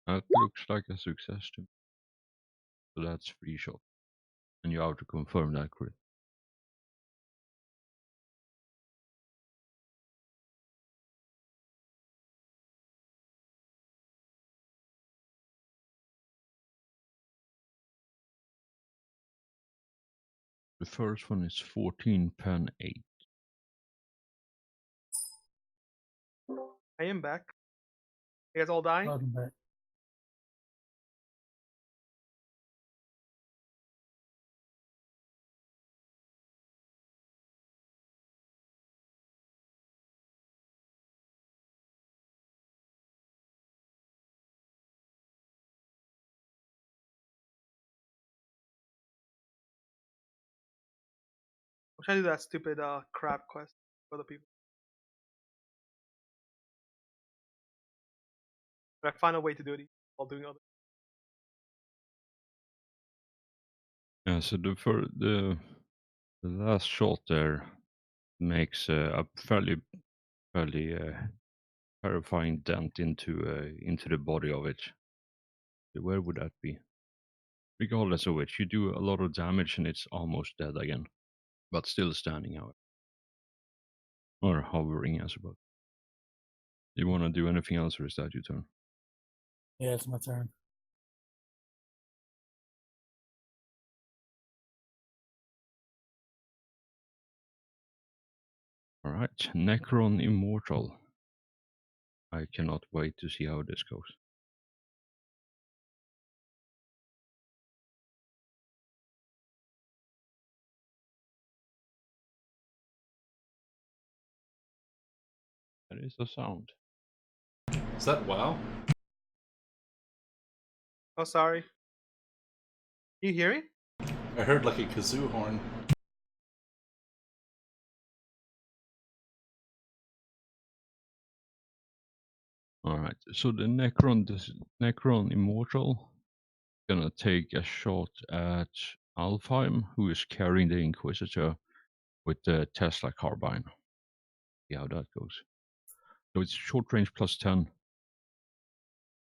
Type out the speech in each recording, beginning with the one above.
That looks like a success to me. So that's 3 shots. And you have to confirm that crit. The first one is 14 pen 8. I am back. You guys all dying? Welcome back. I'm trying to do that stupid crab quest for other people. But I find a way to do it while doing other. Yeah, so the last shot there makes a fairly terrifying dent into the body of it. Where would that be? Regardless of which, you do a lot of damage and it's almost dead again, but still standing out or hovering, I suppose. You want to do anything else, or is that your turn? Yeah, it's my turn. All right, Necron Immortal. I cannot wait to see how this goes. That is a sound. Is that WoW? Oh, sorry. Can you hear me? I heard like a kazoo horn. All right, so the Necron Immortal gonna take a shot at Alfheim, who is carrying the Inquisitor with the Tesla carbine. See how that goes. So it's short range plus 10.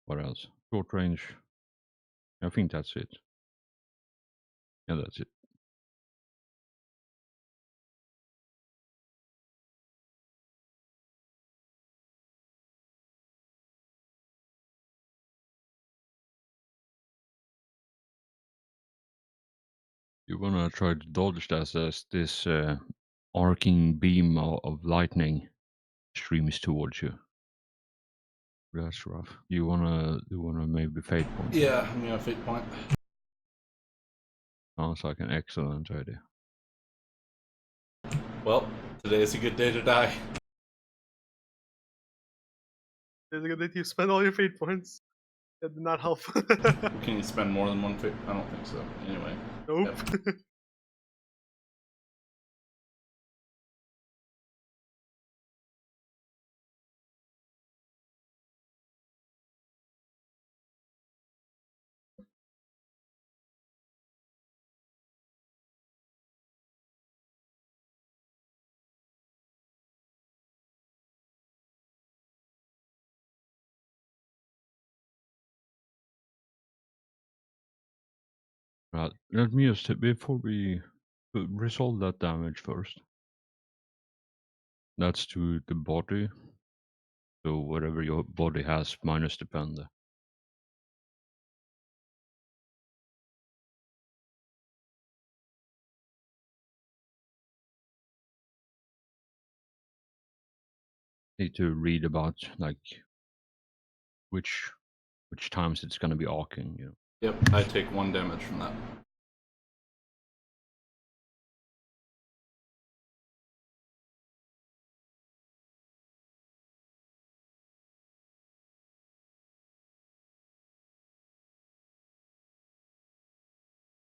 What else? Short range. I think that's it. Yeah, that's it. You wanna try to dodge that as this arcing beam of lightning streams towards you. That's rough. You wanna maybe fate point? Yeah, I'm gonna fate point. Sounds like an excellent idea. Well, today is a good day to die. There's a good day you spend all your fate points. That did not help. Can you spend more than one fate? I don't think so. Anyway. Nope. Yep. Right. Let me just before we resolve that damage first. That's to the body. So whatever your body has minus the panda. Need to read about like which times it's gonna be arcing, you know. Yep, I take 1 damage from that.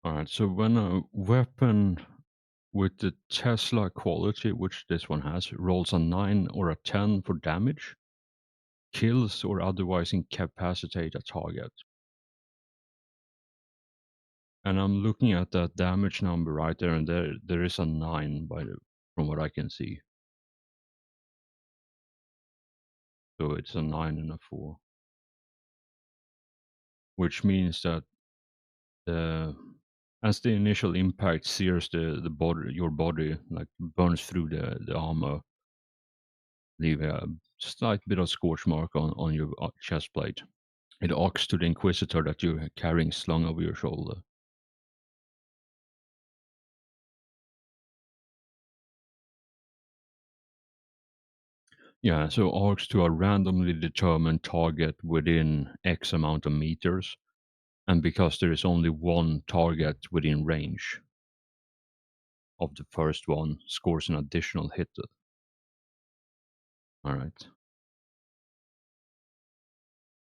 Alright, so when a weapon with the Tesla quality, which this one has, rolls a 9 or a 10 for damage, kills or otherwise incapacitate a target. And I'm looking at that damage number right there, and there is a 9 from what I can see. So it's a 9 and a 4. which means that as the initial impact sears the body, your body, like burns through the armor, leave a slight bit of scorch mark on your chest plate. It arcs to the Inquisitor that you're carrying slung over your shoulder. Yeah, so arcs to a randomly determined target within X amount of meters, and because there is only one target within range of the first one, scores an additional hit. Alright.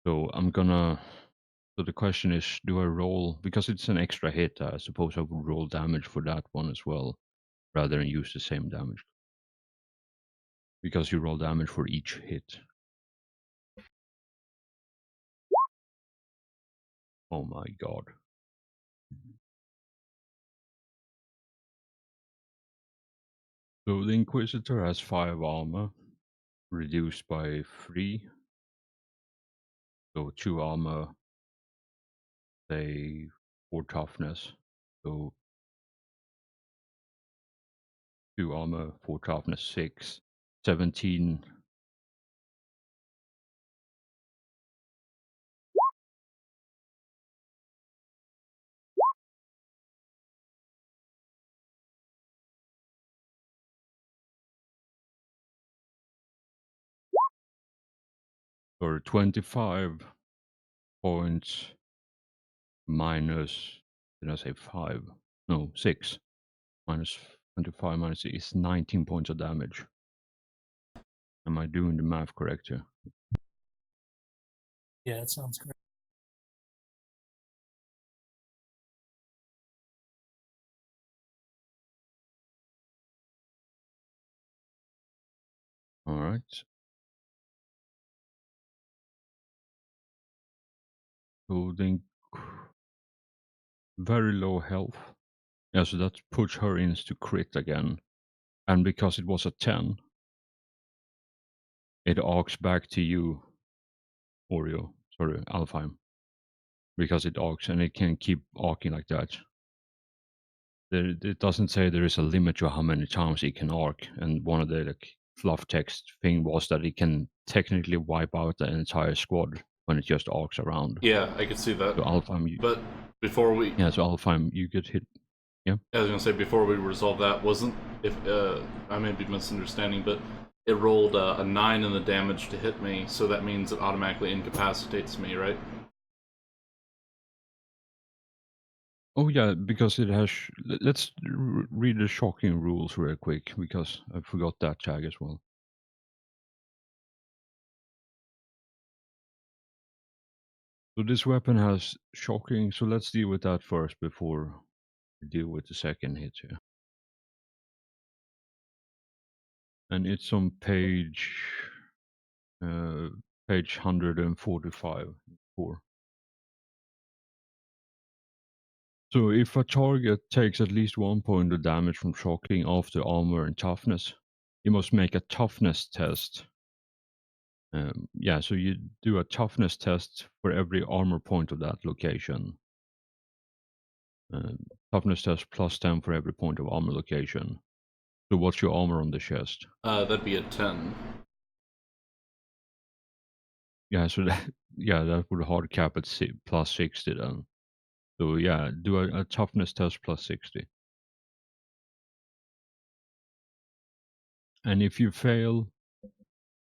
So so the question is, do I roll, because it's an extra hit, I suppose I would roll damage for that one as well, rather than use the same damage. Because you roll damage for each hit. Oh my god. So the Inquisitor has 5 armor, reduced by 3. So 2 armor, say 4 toughness. So 2 armor, 4 toughness, 6, 17. Or 25 points minus, did I say 5? No, 6. Minus 25 minus is 19 points of damage. Am I doing the math correct here? Yeah, that sounds great. Alright. So then very low health. Yeah, so that puts her into crit again. And because it was a 10, it arcs back to you, Alfheim. Because it arcs and it can keep arcing like that. It doesn't say there is a limit to how many times it can arc. And one of the fluff text thing was that it can technically wipe out the entire squad when it just arcs around. Yeah, I could see that. So Alfheim, But before we, yeah, so Alfheim, you get hit. Yeah. I was gonna say before we resolve that, wasn't if I may be misunderstanding, but it rolled a 9 in the damage to hit me, so that means it automatically incapacitates me, right? Oh yeah, because it has. Let's read the shocking rules real quick because I forgot that tag as well. So this weapon has shocking. So let's deal with that first before we deal with the second hit here. And it's on page 145. 4. So if a target takes at least 1 point of damage from shocking after armor and toughness, you must make a toughness test. Yeah, so you do a toughness test for every armor point of that location. Toughness test plus 10 for every point of armor location. So what's your armor on the chest? That'd be a 10. Yeah, so that would hard cap at plus 60 then. So yeah, do a toughness test plus 60. And if you fail,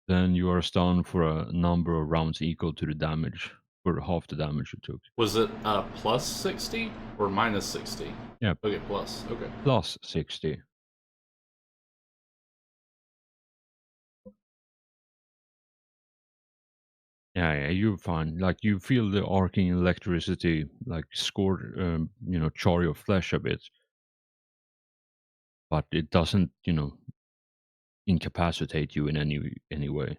then you are stunned for a number of rounds equal to the damage, for half the damage you took. Was it plus 60 or minus 60? Yeah. Okay, plus. Okay. Plus 60. Yeah, you're fine. Like you feel the arcing electricity, like score, char your flesh a bit, but it doesn't, incapacitate you in any way.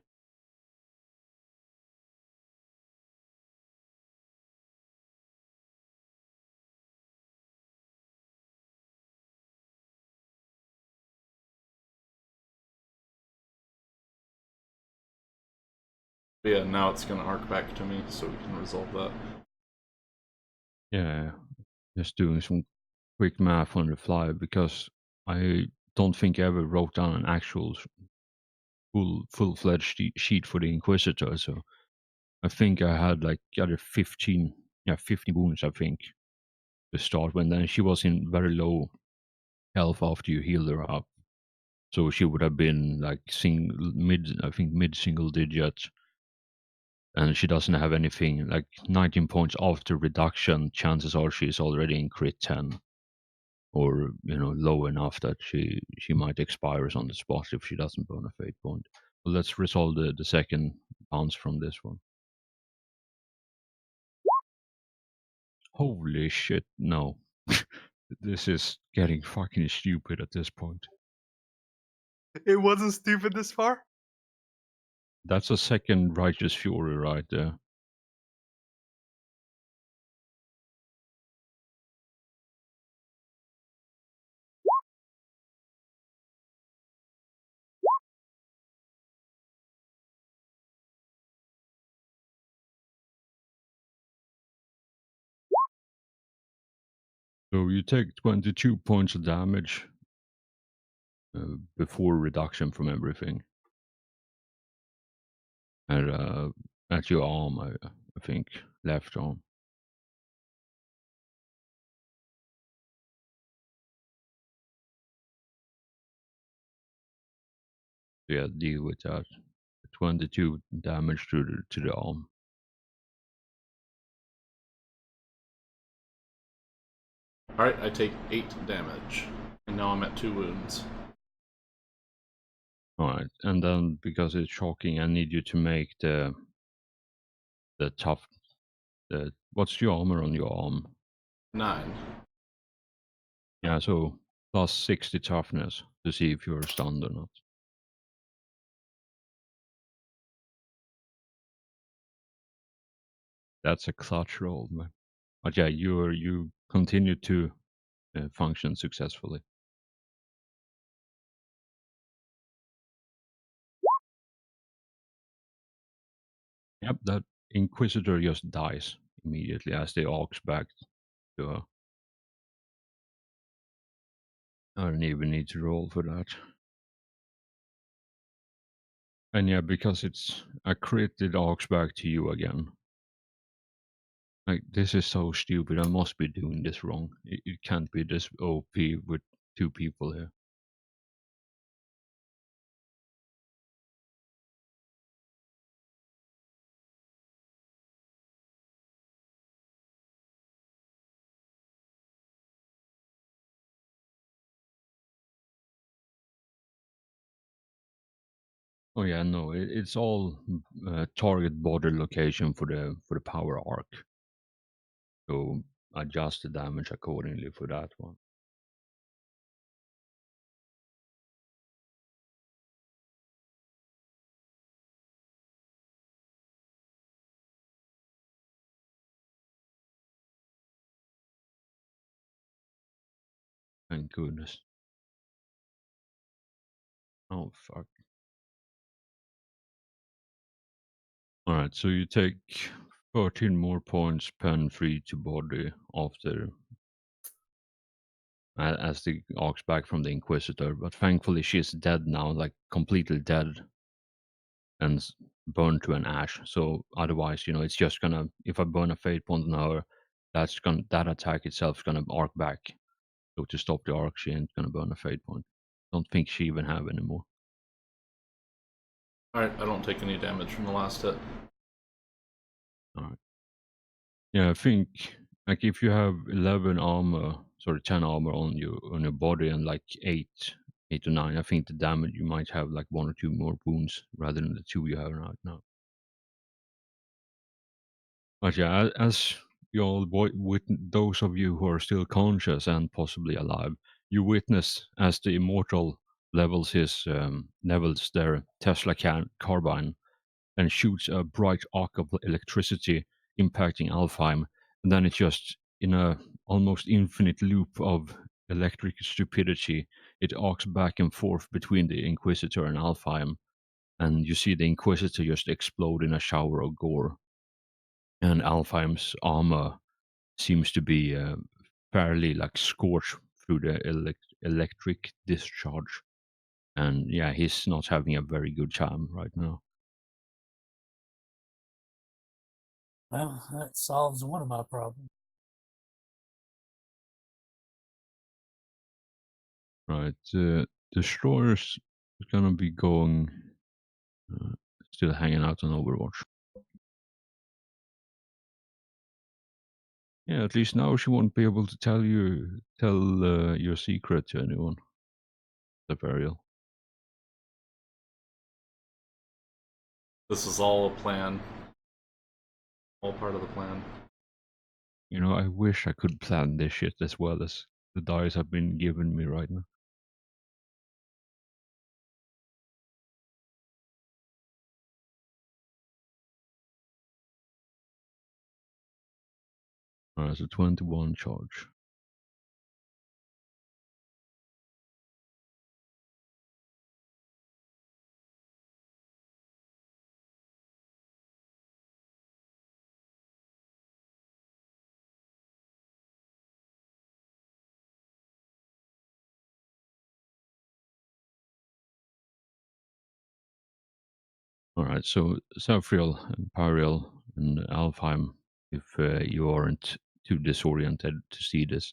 But yeah, now it's gonna arc back to me, so we can resolve that. Yeah, just doing some quick math on the fly because I don't think I ever wrote down an actual full-fledged sheet for the Inquisitor. So I think I had like other 15, 50 wounds, I think, to start when. Then she was in very low health after you healed her up. So she would have been like mid single digit. And she doesn't have anything like 19 points after reduction. Chances are she's already in crit 10 or low enough that she might expire on the spot if she doesn't burn a fate point. But let's resolve the second bounce from this one. Holy shit, no. This is getting fucking stupid at this point. It wasn't stupid this far? That's a second Righteous Fury right there. So you take 22 points of damage before reduction from everything. And at your arm, I think, left arm. Yeah, deal with that. 22 damage to the arm. Alright, I take 8 damage. And now I'm at 2 wounds. Alright, and then because it's shocking, I need you to make the tough. What's your armor on your arm? 9. Yeah, so plus 60 toughness to see if you're stunned or not. That's a clutch roll, man. But yeah, you continue to function successfully. Yep, that Inquisitor just dies immediately as they arcs back to her. I don't even need to roll for that. And yeah, because it's a crit, it arcs back to you again. Like, this is so stupid. I must be doing this wrong. It can't be this OP with 2 people here. Oh yeah, no, it's all target border location for the power arc. So adjust the damage accordingly for that one. Thank goodness. Oh fuck. Alright, so you take 13 more points pen free to body after as the arcs back from the Inquisitor, but thankfully she's dead now, like completely dead and burned to an ash. So otherwise, it's just gonna, if I burn a fate point on her, that attack itself is gonna arc back. So to stop the arc, she ain't gonna burn a fate point. Don't think she even have anymore. Alright, I don't take any damage from the last hit. Alright. Yeah, I think like if you have 11 armor, 10 armor on your body and like 8 to 9, I think the damage you might have like 1 or 2 more wounds rather than the 2 you have right now. But yeah, as you all those of you who are still conscious and possibly alive, you witness as the immortal levels their Tesla carbine and shoots a bright arc of electricity impacting Alfheim, and then it's just in a almost infinite loop of electric stupidity. It arcs back and forth between the Inquisitor and Alfheim, and you see the Inquisitor just explode in a shower of gore, and Alfheim's armor seems to be fairly like scorched through the electric discharge, and yeah, he's not having a very good time right now. Well, that solves one of my problems. Right, destroyers is gonna be going, uh, still hanging out on Overwatch. Yeah, at least now she won't be able to tell your secret to anyone. The burial. This is all a plan. All part of the plan. You know, I wish I could plan this shit as well as the dice have been given me right now. Alright, so 21 charge. Alright, so Zafriel, Imperial, and Alfheim, if you aren't too disoriented to see this,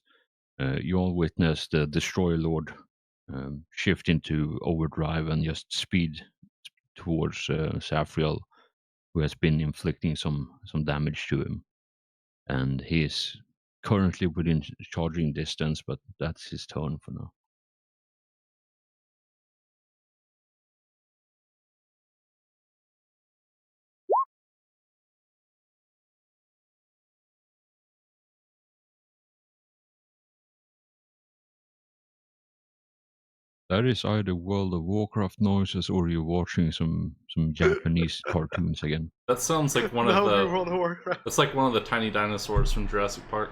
you all witness the Destroyer Lord shift into overdrive and just speed towards Zafriel, who has been inflicting some damage to him. And he is currently within charging distance, but that's his turn for now. That is either World of Warcraft noises or you're watching some Japanese cartoons again. That sounds like one No, of the. World of Warcraft. That's like one of the tiny dinosaurs from Jurassic Park.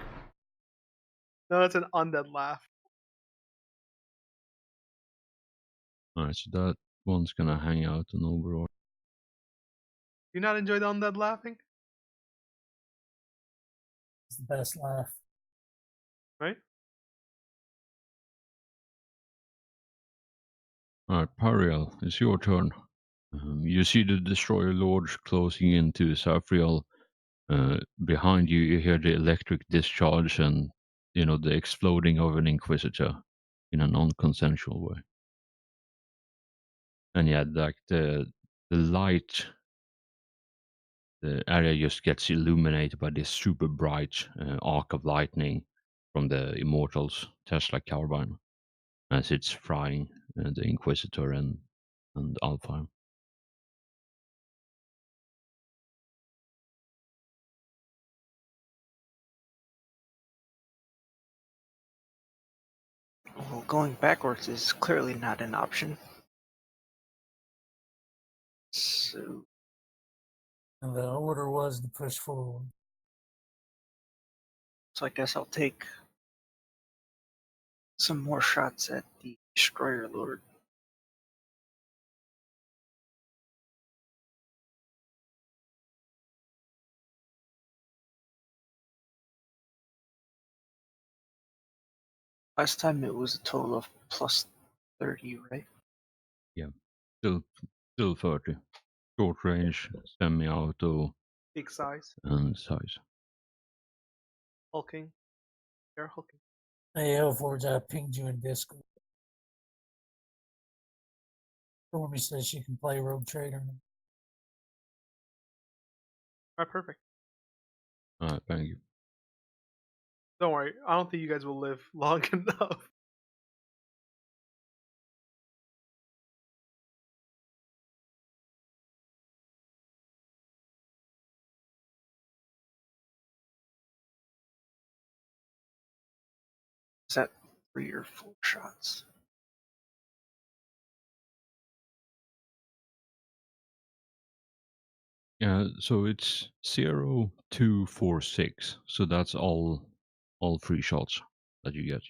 No, it's an undead laugh. Alright, so that one's gonna hang out on Overwatch. Do you not enjoy the undead laughing? It's the best laugh. Right? Alright, Pariel, it's your turn. You see the Destroyer Lords closing into Zafriel. Behind you, you hear the electric discharge and, you know, the exploding of an Inquisitor in a non-consensual way. And yeah, like the light, the area just gets illuminated by this super bright arc of lightning from the Immortals Tesla carbine as it's frying the Inquisitor and Alfheim. Well, going backwards is clearly not an option. So, And the order was to push forward. so I guess I'll take some more shots at the Destroyer Lord. Last time it was a total of plus 30, right? Yeah, still 30. Short range, semi-auto, Big size. and size. Hulking. They're hulking. Hey, Elforge, I pinged you in Discord. Stormy says she can play Rogue Trader. Alright, perfect. Alright, thank you. Don't worry. I don't think you guys will live long enough. Is that 3 or 4 shots? Yeah, so it's 0, 2, 4, 6. So that's all 3 shots that you get.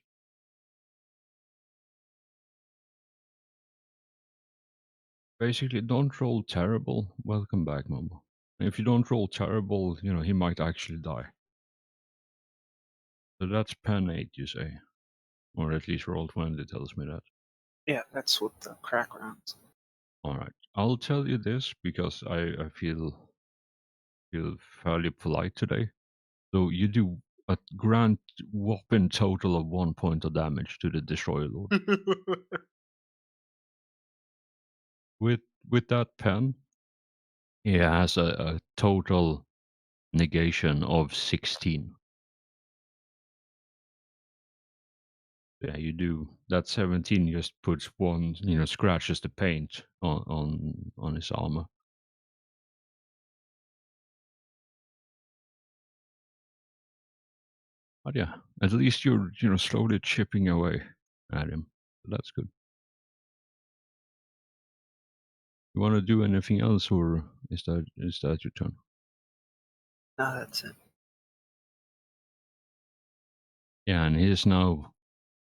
Basically, don't roll terrible. Welcome back, Mumbo. If you don't roll terrible, you know, he might actually die. So that's pen 8, you say? Or at least roll 20 tells me that. Yeah, that's what the crack rounds. Alright. I'll tell you this because I feel fairly polite today. So you do a grand whopping total of 1 point of damage to the Destroyer Lord. With that pen, he has a total negation of 16. Yeah, you do. That 17 just puts one, scratches the paint on his armor. But yeah, at least you're, slowly chipping away at him. So that's good. You want to do anything else, or is that your turn? No, that's it. Yeah, and he is now.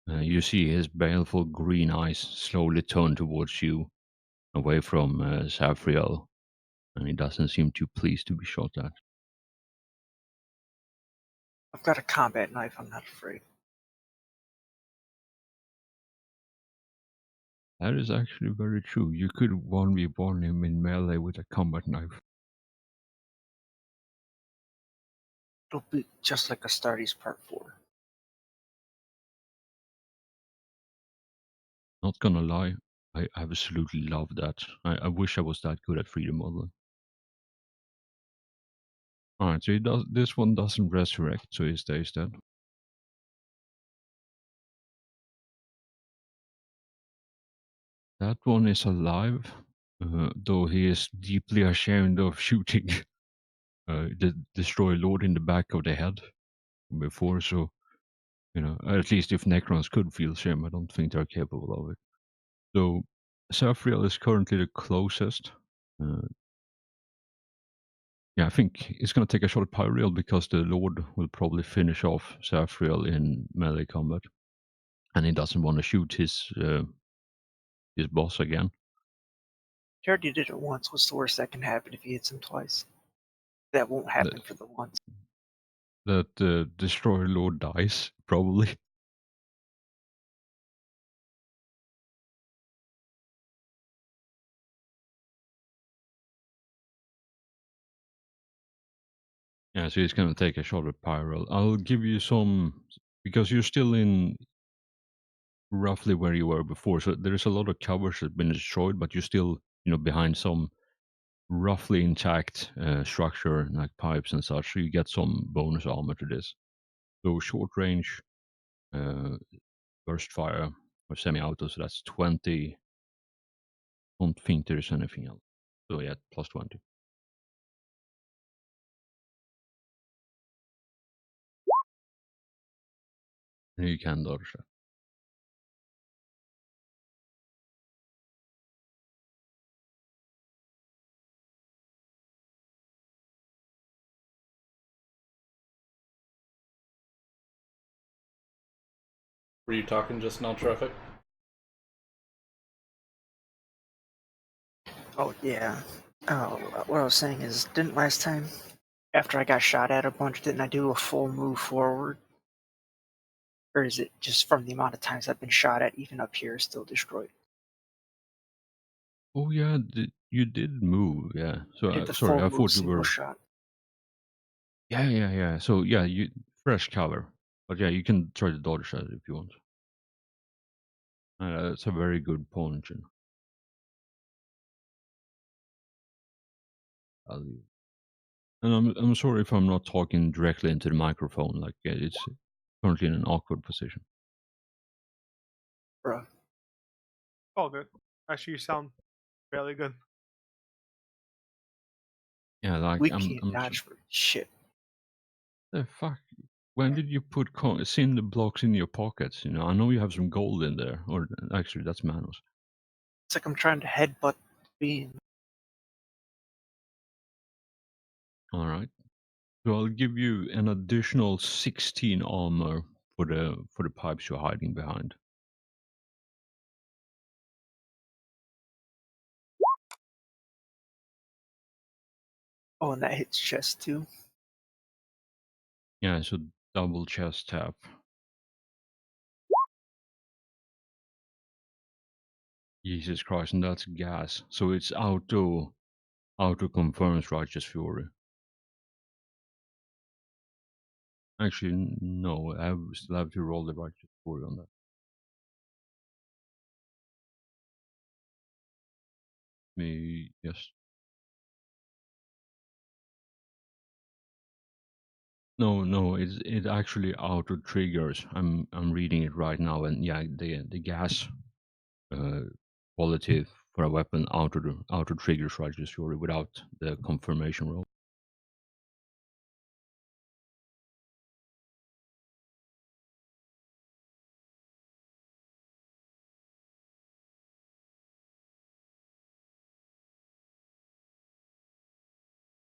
You see his baleful green eyes slowly turn towards you, away from Saphriel, and he doesn't seem too pleased to be shot at. I've got a combat knife, I'm not afraid. That is actually very true. You could 1v1 him in melee with a combat knife. It'll be just like Astartes Part 4. Not gonna lie, I absolutely love that. I wish I was that good at freedom modeling. Alright, so this one doesn't resurrect, so he stays dead. That one is alive, though he is deeply ashamed of shooting the Destroyer Lord in the back of the head before, so, at least if Necrons could feel shame, I don't think they're capable of it. So, Saphriel is currently the closest. Yeah, I think it's going to take a shot at Pyreal because the Lord will probably finish off Saphriel in melee combat. And he doesn't want to shoot his boss again. He already did it once. What's the worst that can happen if he hits him twice? That won't happen for the once. That the Destroyer Lord dies, probably. Yeah, so he's going to take a shot at Pyral. I'll give you some, because you're still in roughly where you were before, so there's a lot of covers that have been destroyed, but you're still, behind some roughly intact structure like pipes and such, so you get some bonus armor to this. So short range, burst fire, or semi-auto, so that's 20. Don't think there's anything else. So yeah, plus 20. And you can dodge that. Were you talking just now, Traffic? Oh, yeah. Oh, what I was saying is, didn't last time, after I got shot at a bunch, didn't I do a full move forward? Or is it just from the amount of times I've been shot at, even up here, still destroyed? Oh yeah, you did move, yeah. So Did the sorry, full I move thought you single were. shot? Yeah. So yeah, you fresh cover, but yeah, you can try to dodge that if you want. That's a very good point. I'll- And I'm sorry if I'm not talking directly into the microphone. Like it's currently in an awkward position. Bruh. All good. Actually, you sound fairly good. Yeah, like We I'm. can't dodge for shit. The fuck. When did you put cinder blocks in your pockets? I know you have some gold in there, or actually, that's Manos. It's like I'm trying to headbutt being. All right. So I'll give you an additional 16 armor for the pipes you're hiding behind. Oh, and that hits chest too. Yeah. So Double chest tap. Jesus Christ, and that's gas. So it's auto confirms Righteous Fury. Actually, no, I still have to roll the Righteous Fury on that. Me, yes. No, it actually auto triggers. I'm reading it right now, and yeah, the gas quality for a weapon auto triggers Righteous Fury without the confirmation roll.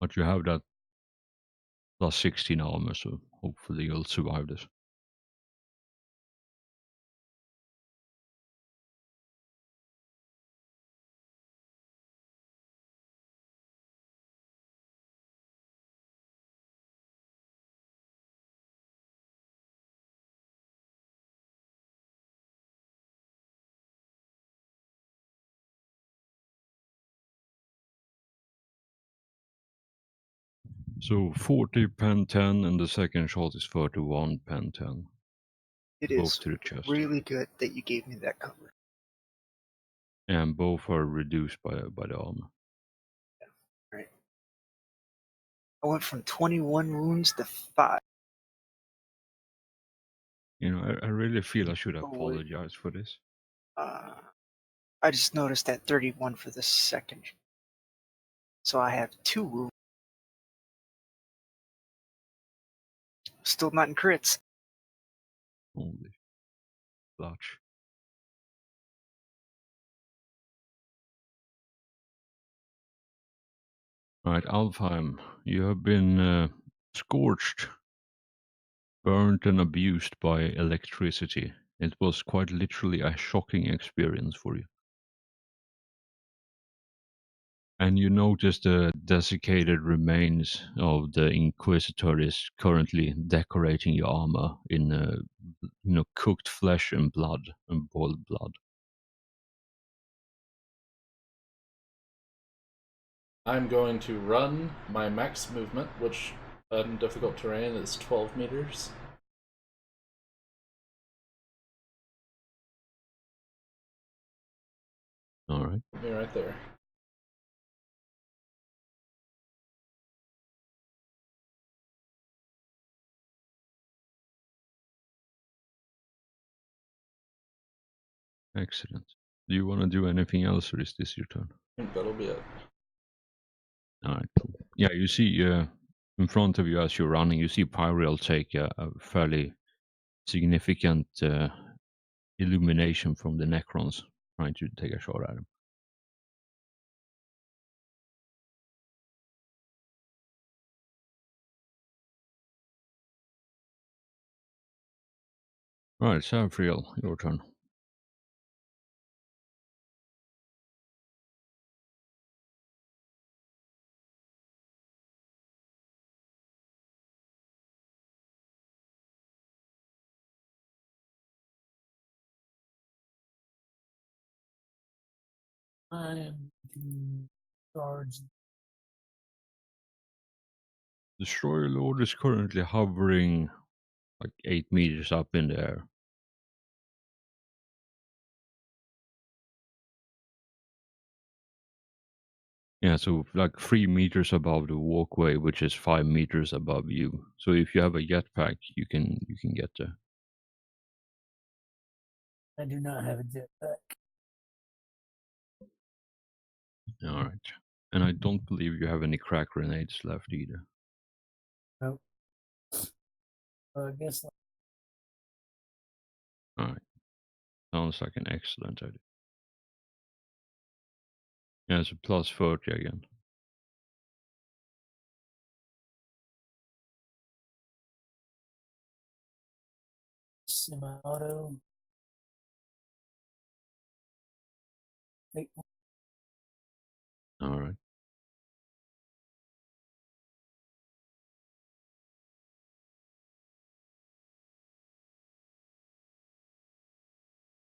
But you have that plus 16 armor, so hopefully you'll survive this. So 40 pen 10, and the second shot is 31 pen 10. It Both is to the chest. really good that you gave me that cover. And both are reduced by the armor. Right. I went from 21 wounds to 5. You know, I really feel I should Oh, wait. apologize for this. I just noticed that 31 for the second. So I have 2 wounds. Still not in crits. Holy clutch. Alright, Alfheim, you have been scorched, burnt and abused by electricity. It was quite literally a shocking experience for you. And you notice the desiccated remains of the Inquisitor is currently decorating your armor in cooked flesh and blood and boiled blood. I'm going to run my max movement, which in difficult terrain is 12 meters. Alright. Me right there. Excellent. Do you want to do anything else, or is this your turn? I think that'll be it. Alright, cool. Yeah, you see in front of you as you're running, you see Pyriel take a fairly significant illumination from the Necrons trying to take a shot at him. Alright, Saphriel, your turn. I am to charge. Destroyer Lord is currently hovering like 8 meters up in the air. Yeah, so like 3 meters above the walkway, which is 5 meters above you. So if you have a jetpack, you can get there. I do not have a jetpack. All right, and I don't believe you have any crack grenades left either. Nope. I guess All right, sounds like an excellent idea. Yeah, it's a plus 30 again. semi-auto. All right.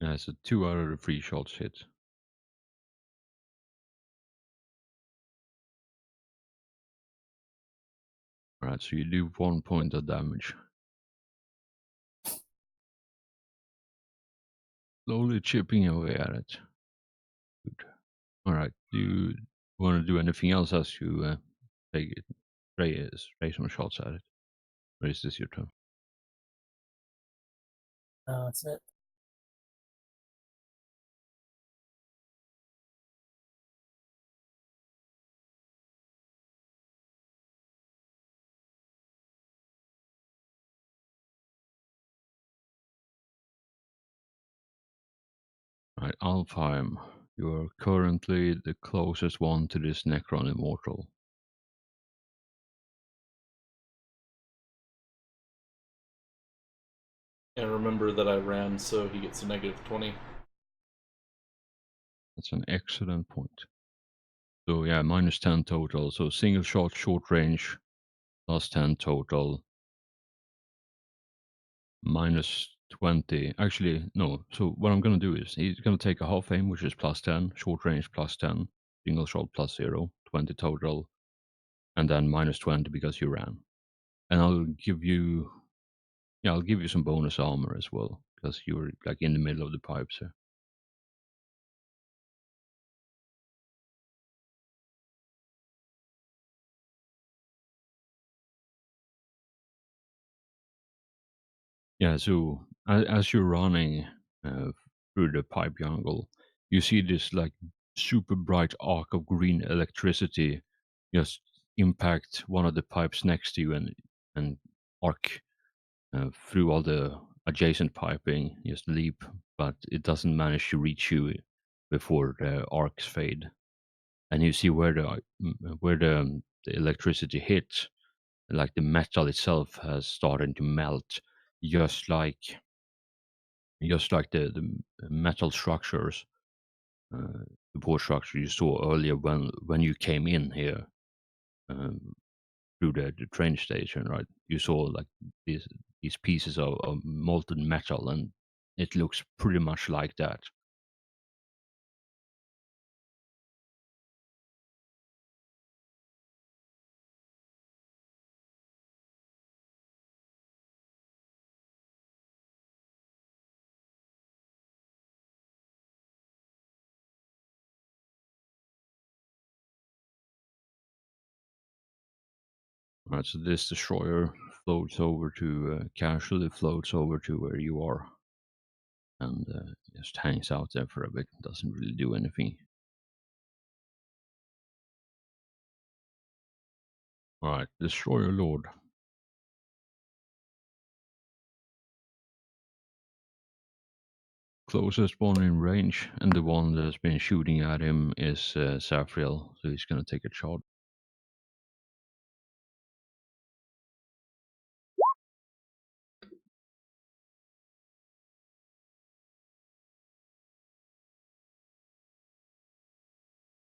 Yeah, so 2 out of the 3 shots hit. Alright, so you do 1 point of damage. Slowly chipping away at it. Good. Alright, do you want to do anything else as you take it, spray some shots at it? Or is this your turn? No, that's it. Alright, Alfheim, you are currently the closest one to this Necron Immortal. And remember that I ran, so he gets a -20. That's an excellent point. So yeah, -10 total. So single shot, short range, +10 total. -20. Actually, no. So what I'm gonna do is he's gonna take a half aim, which is +10, short range +10, single shot +0, 20 total, and then -20 because you ran. And I'll give you, yeah, I'll give you some bonus armor as well because you're like in the middle of the pipes here. Yeah, so as you're running through the pipe jungle, you see this like super bright arc of green electricity just impact one of the pipes next to you and arc through all the adjacent piping, just leap, but it doesn't manage to reach you before the arcs fade. And you see where the electricity hits, like the metal itself has started to melt, just like the metal structures, support structure you saw earlier when you came in here um, through the train station, right? You saw like these pieces of molten metal, and it looks pretty much like that. Right, so this destroyer floats over to casually floats over to where you are, and just hangs out there for a bit. Doesn't really do anything. All right, destroyer lord. Closest one in range, and the one that's been shooting at him is Safriel, so he's gonna take a shot.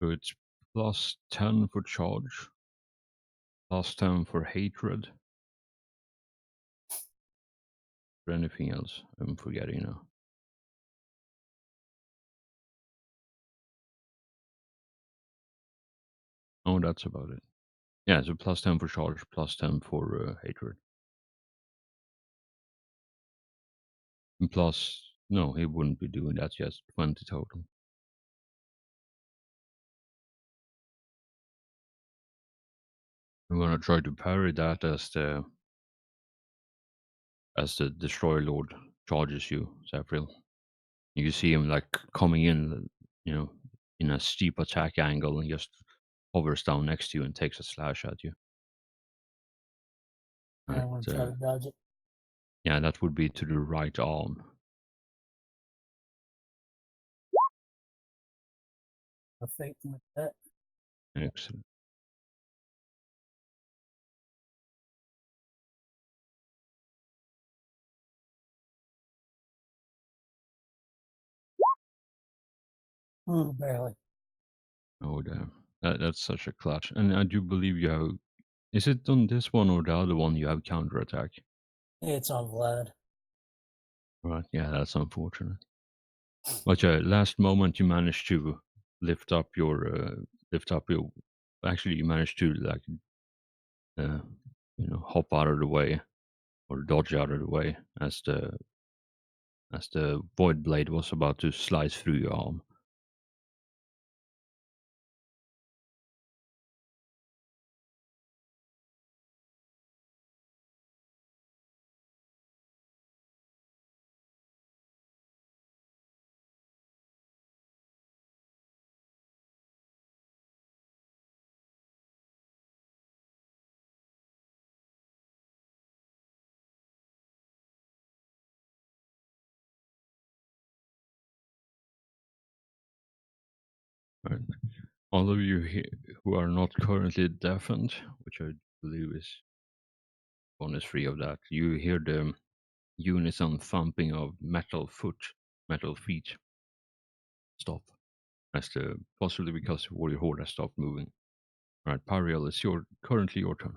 So it's +10 for charge, +10 for hatred. For anything else, I'm forgetting now. Oh, that's about it. Yeah, so +10 for charge, +10 for hatred. And plus, no, he wouldn't be doing that yet. 20 total. I'm gonna try to parry that as the Destroyer Lord charges you, Zephril. You see him like coming in, you know, in a steep attack angle and just hovers down next to you and takes a slash at you. I want to try to dodge it. Yeah, that would be to the right arm. I think with that. Excellent. Oh, barely. Oh damn. That's such a clutch. And I do believe you have, is it on this one or the other one you have counterattack? It's on Vlad. Right, yeah, that's unfortunate. But last moment you managed to lift up your Actually, you managed to like hop out of the way or dodge out of the way as the void blade was about to slice through your arm. Right. All of you who are not currently deafened, which I believe is one is free of that, you hear the unison thumping of metal feet stop. As the possibly because Warrior Horde has stopped moving. Alright, Pariel, it's currently your turn.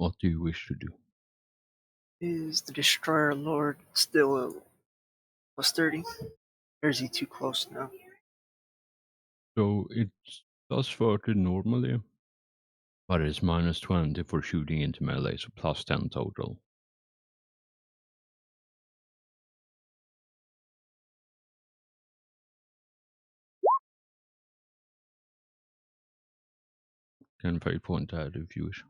What do you wish to do? Is the Destroyer Lord still plus 30? Or is he too close now? So it does 30 normally, but it's minus 20 for shooting into melee, so plus 10 total. Can fate point that if you wish.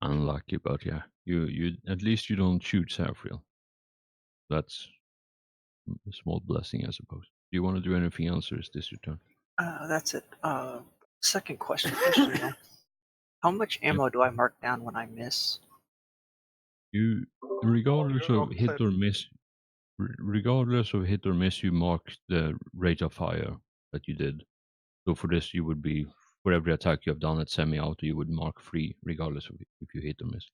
Unlucky, but yeah, you at least you don't shoot Saphriel. That's a small blessing, I suppose. Do you want to do anything else, or is this your turn? That's it. Second question. Question How much ammo do I mark down when I miss? You, regardless You're of all hit clipped. or miss, regardless of hit or miss, you mark the rate of fire that you did. So for this, you would be for every attack you have done at semi-auto, you would mark 3, regardless of if you hit or miss.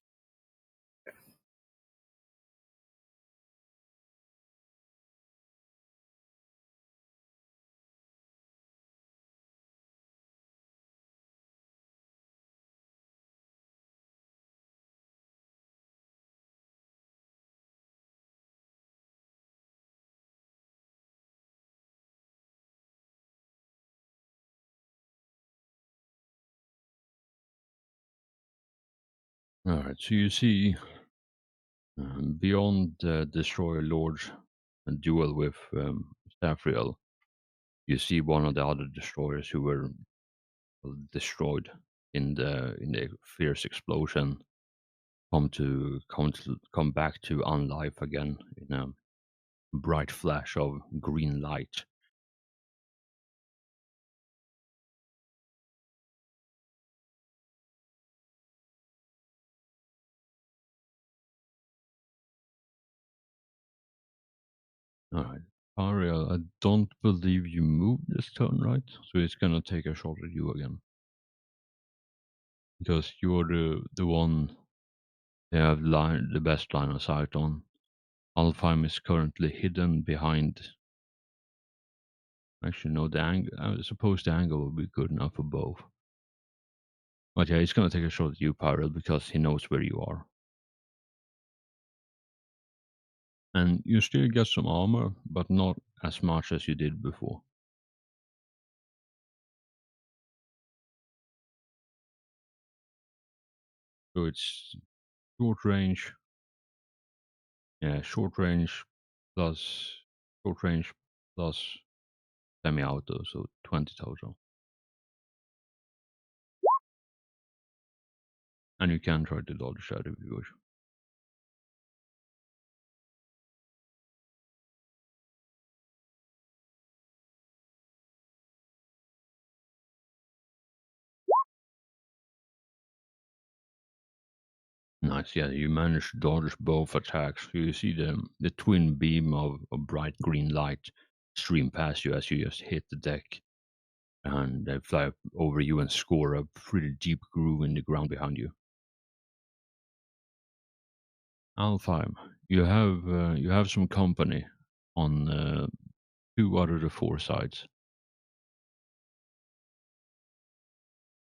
All right, so you see beyond the Destroyer Lord's duel with Saphriel, you see one of the other destroyers who were destroyed in the fierce explosion come back to unlife again in a bright flash of green light. All right, Ariel, I don't believe you moved this turn, right? So it's gonna take a shot at you again because you're the one they have the best line of sight on. Alfheim is currently hidden behind. Actually, no, the angle. I suppose the angle will be good enough for both. But yeah, he's gonna take a shot at you, Pyrel, because he knows where you are. And you still get some armor, but not as much as you did before. So it's short range. Yeah, short range plus semi-auto, so 20 total. And you can try to dodge that if you wish. Nice, yeah, you managed to dodge both attacks. You see the twin beam of bright green light stream past you as you just hit the deck. And they fly up over you and score a pretty deep groove in the ground behind you. Alfheim, you have some company on 2 out of the 4 sides.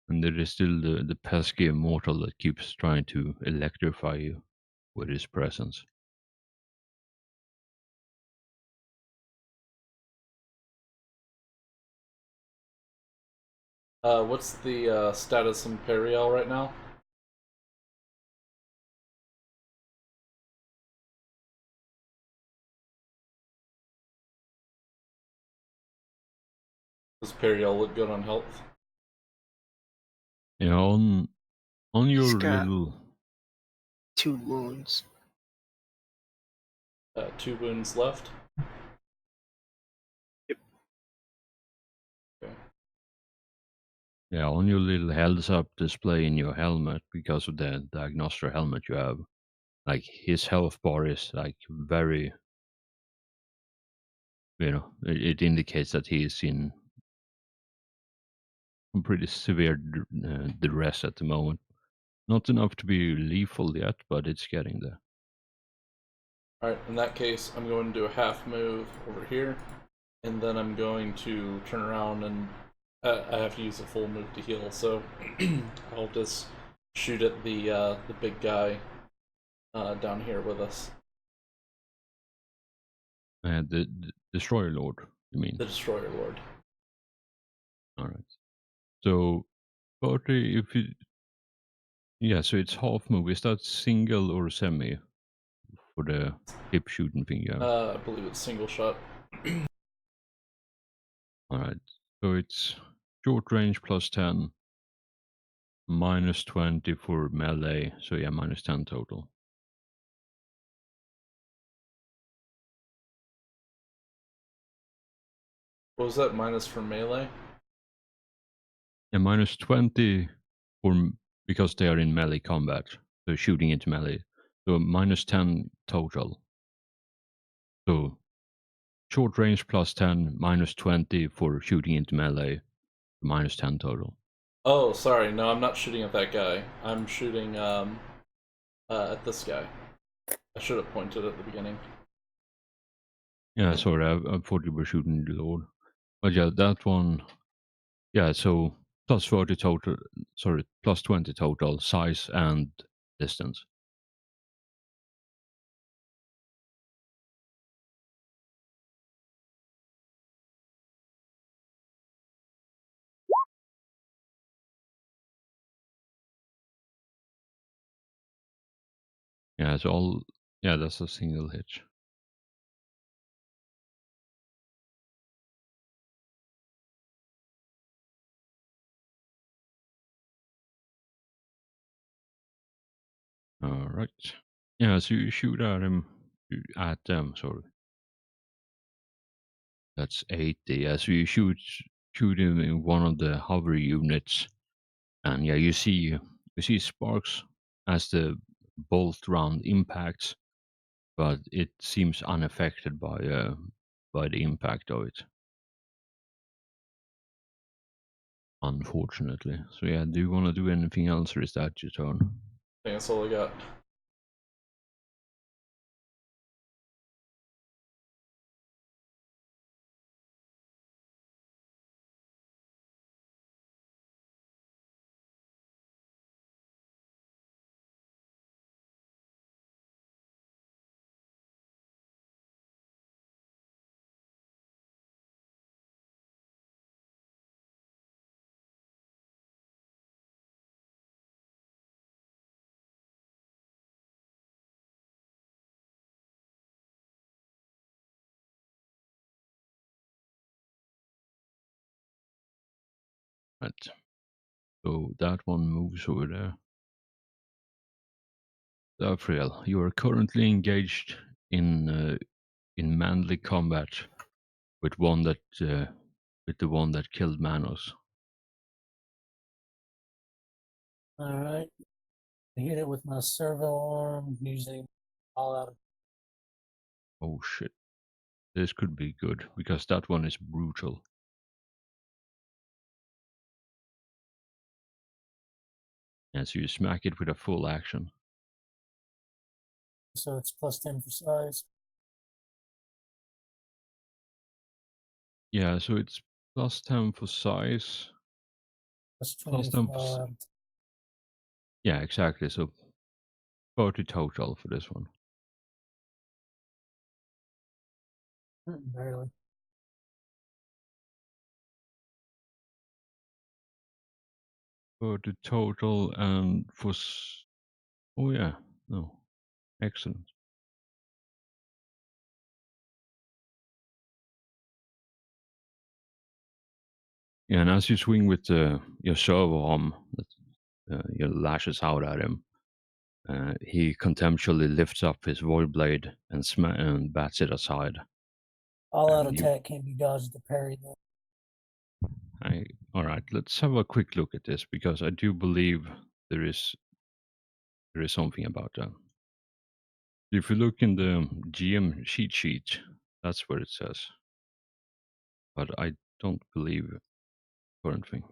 And there is still the pesky immortal that keeps trying to electrify you with his presence. What's the status in Periel right now? Does Periel look good on health? Yeah, on He's your got little 2 wounds. 2 wounds left. Yep. Okay. yeah, on your little heads up display in your helmet, because of the diagnoster helmet you have, like his health bar is like very, it indicates that he is in pretty severe duress at the moment. Not enough to be lethal yet, but it's getting there. Alright, in that case, I'm going to do a half move over here, and then I'm going to turn around and I have to use a full move to heal, so I'll just shoot at the big guy down here with us, The Destroyer Lord, you mean? the Destroyer Lord. All right. So, 30, if you. Yeah, so it's half move. Is that single or semi for the hip shooting thing you have? I believe it's single shot. All right. So it's short range plus 10, minus 20 for melee. So yeah, minus 10 total. What was that minus for melee? And minus 20 because they are in melee combat. So shooting into melee. So minus 10 total. So short range plus 10, minus 20 for shooting into melee, minus 10 total. Oh, sorry, no, I'm not shooting at that guy. I'm shooting at this guy. I should have pointed at the beginning. Yeah, sorry, I thought you were shooting the Lord. But yeah, that one, yeah, so plus 30 total, sorry, plus 20 total, size and distance. Yeah, it's all, yeah, that's a single hit. All right. Yeah, so you shoot at him, at them, sorry. That's 80. Yeah, so you shoot him in one of the hover units, and yeah, you see sparks as the bolt round impacts, but it seems unaffected by the impact of it. Unfortunately. So yeah, do you want to do anything else, or is that your turn? I think that's all I got. Right. So that one moves over there. Dafriel, you are currently engaged in manly combat with the one that killed Manos. Alright. I hit it with my servo arm using all out. Oh shit. This could be good because that one is brutal. And so you smack it with a full action. So it's +10 for size. Yeah, so it's +10 for size. +20 10 for for yeah, exactly. So 30 total for this one. barely. For the total and for oh yeah, no, excellent. Yeah, and as you swing with your servo arm, your lashes out at him, he contemptually lifts up his void blade and bats it aside. All out And attack can't be dodged to parry though. all right, let's have a quick look at this because I do believe there is something about that. If you look in the GM cheat sheet, that's where it says. But I don't believe current thing.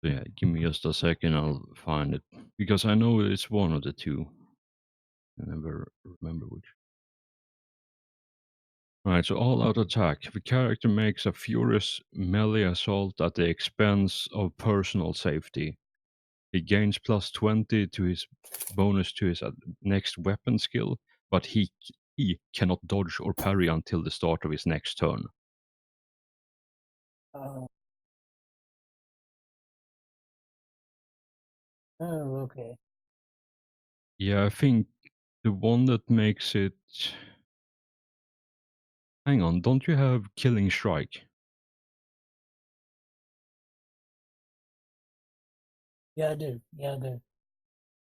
So yeah, give me just a second, I'll find it. Because I know it's one of the two. I never remember which. Alright, so all out attack. If a character makes a furious melee assault at the expense of personal safety, he gains +20 to his bonus to his next weapon skill, but he cannot dodge or parry until the start of his next turn. Oh, okay. Yeah, I think the one that makes it. Hang on, don't you have Killing Strike? Yeah, I do. Yeah, I do.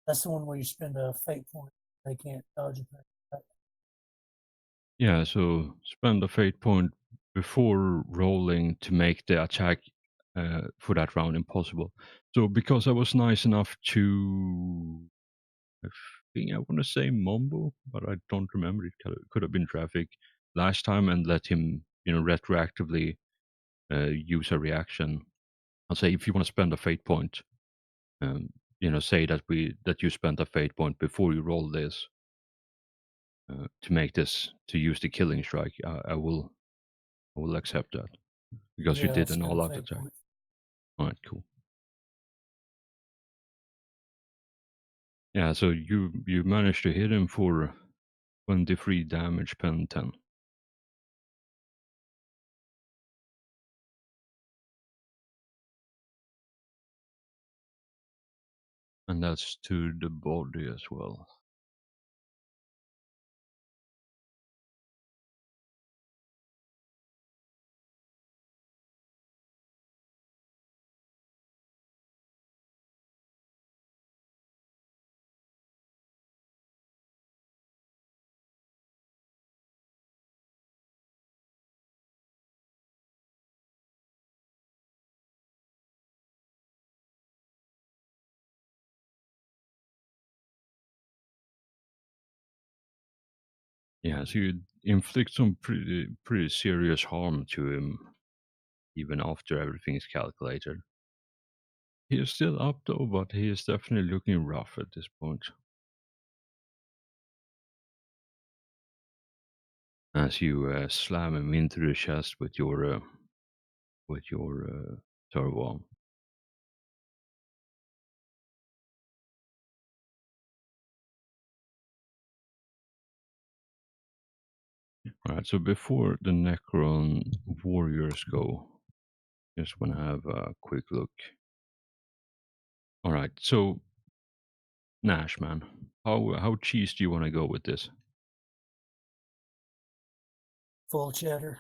That's the one where you spend a fate point. They can't dodge it. Right? Yeah, so spend a fate point before rolling to make the attack for that round impossible. So because I was nice enough to, I think I want to say Mombo, but I don't remember. It could have been Traffic last time, and let him, retroactively use a reaction. I'll say if you want to spend a fate point, um, say that you spent a fate point before you roll this to make this to use the killing strike. I will accept that because you Yeah, I'll did an spend a all-out fate attack. point. All right, cool. Yeah, so you managed to hit him for 23 damage pen 10. And that's to the body as well. Yeah, so you inflict some pretty serious harm to him, even after everything is calculated. He is still up though, but he is definitely looking rough at this point. As you slam him into the chest with your turbo arm. All right, so before the Necron warriors go, just want to have a quick look. All right, so Nash, man, how cheese do you want to go with this? Full cheddar.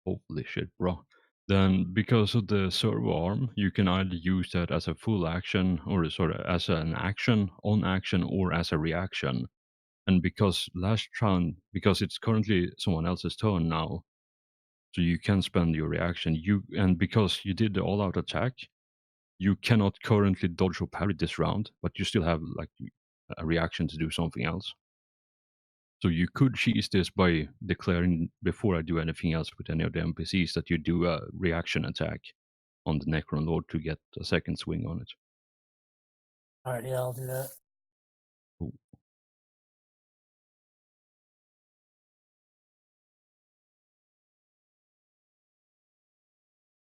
Holy shit, bro. Then, because of the servo arm, you can either use that as a full action or sort of as an action, on action, or as a reaction. And because because it's currently someone else's turn now, so you can spend your reaction. And because you did the all-out attack, you cannot currently dodge or parry this round, but you still have like a reaction to do something else. So you could cheese this by declaring before I do anything else with any of the NPCs that you do a reaction attack on the Necron Lord to get a second swing on it. All right, yeah, I'll do that. Cool.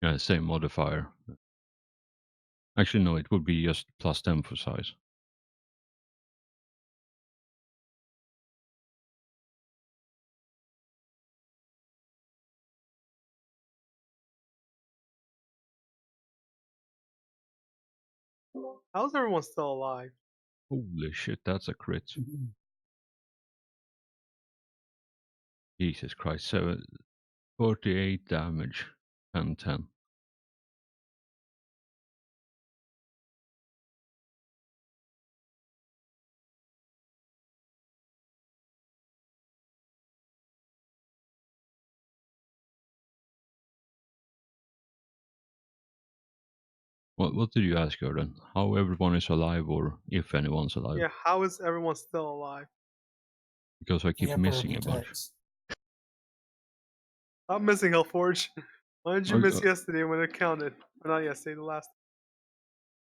Yeah, same modifier. Actually, no, it would be just +10 for size. How's everyone still alive? Holy shit, that's a crit. Mhm. Jesus Christ, 48 damage, 10. What did you ask her then? How everyone is alive, or if anyone's alive? Yeah, how is everyone still alive? Because I The keep Emperor missing a bunch. protects. I'm missing Hellforge. Why did you Oh, miss yesterday when it counted? Or not yesterday, the last.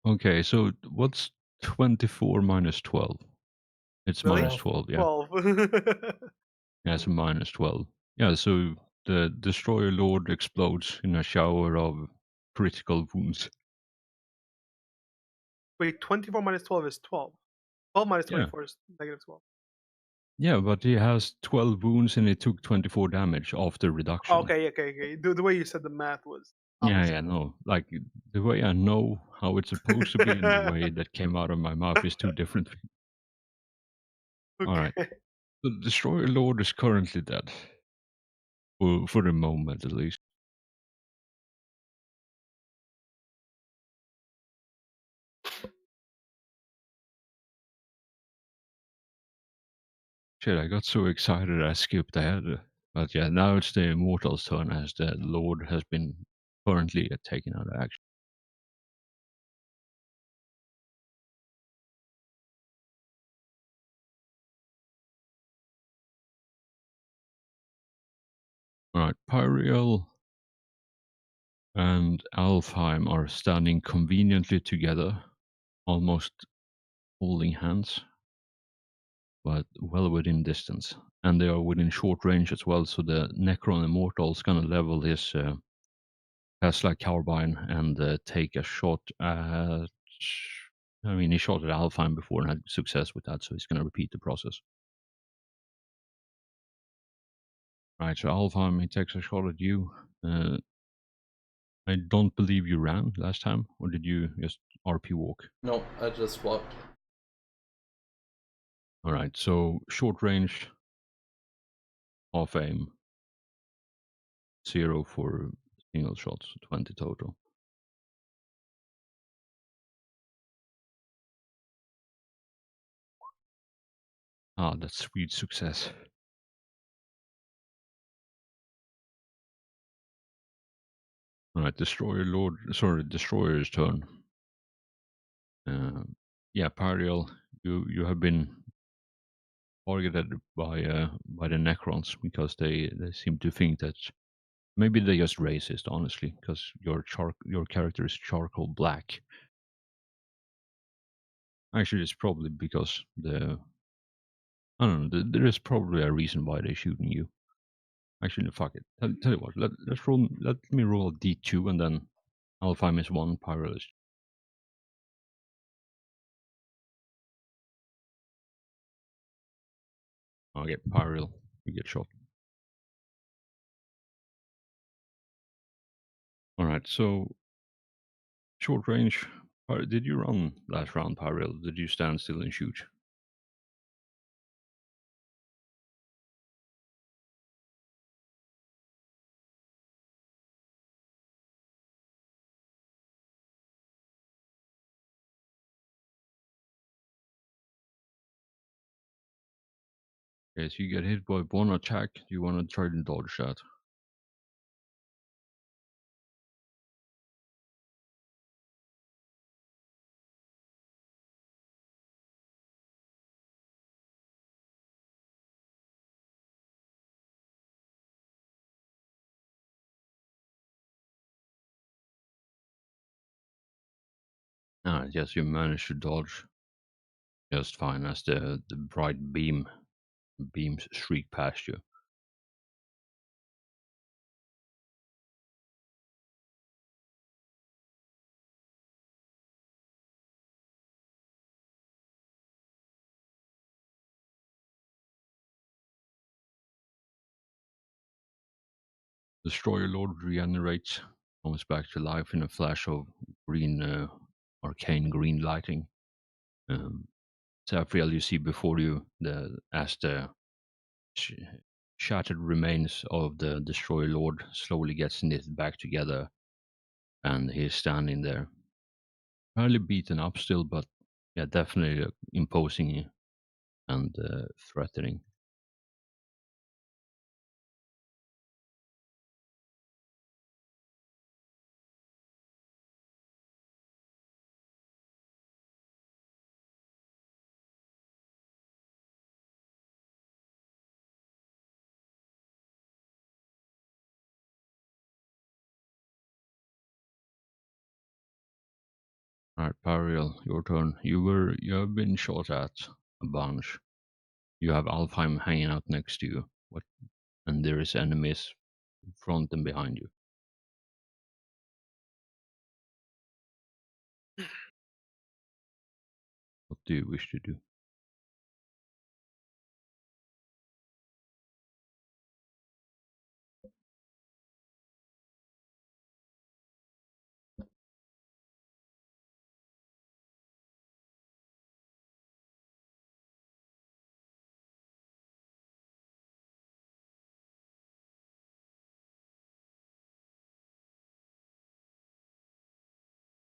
Okay, so what's 24 minus 12? It's Really? minus 12, yeah. 12. Yeah, it's a minus 12. Yeah, so the Destroyer Lord explodes in a shower of critical wounds. Wait, 24 minus 12 is 12. 12 minus Yeah. 24 is negative 12. Yeah, but he has 12 wounds and he took 24 damage after reduction. Okay. The way you said the math was. Yeah, no. Like, the way I know how it's supposed to be and the way that came out of my mouth is two different things. Alright. Okay. The Destroyer Lord is currently dead. For the moment, at least. Shit, I got so excited I skipped ahead. But yeah, now it's the Immortal's turn as the Lord has been currently taken out of action. Alright, Pyriel and Alfheim are standing conveniently together, almost holding hands, but well within distance. And they are within short range as well, so the Necron Immortal is gonna level his Tesla carbine and take a shot at. I mean, he shot at Alfheim before and had success with that, so he's gonna repeat the process. Right, so Alfheim, he takes a shot at you. I don't believe you ran last time, or did you just RP walk? No, I just swapped. Alright, so short range, half aim, 0 for single shots, 20 total. Ah, that's sweet success. Alright, Destroyer's turn. Yeah, Pariel, you have been targeted by the Necrons because they seem to think that maybe they're just racist, honestly, because your character is charcoal black. Actually, it's probably because I don't know. There is probably a reason why they're shooting you. Actually, no, fuck it. Tell you what. Let's roll. Let me roll a d2 and then Alfheim is 1, Pyro is. I'll get Pyro. You get shot. All right. So short range. Did you run last round, Pyro? Did you stand still and shoot? Okay, so you get hit by one attack. Do you want to try to dodge that? Ah, yes, you managed to dodge. just fine as the bright beams streak past you. Destroyer Lord regenerates, comes back to life in a flash of green, arcane green lighting. Saphriel, you see before you as the shattered remains of the Destroyer Lord slowly gets knitted back together, and he's standing there, fairly beaten up still, but yeah, definitely imposing and threatening. All right, Pariel, your turn. You have been shot at a bunch. You have Alfheim hanging out next to you. What? And there is enemies in front and behind you. What do you wish to do?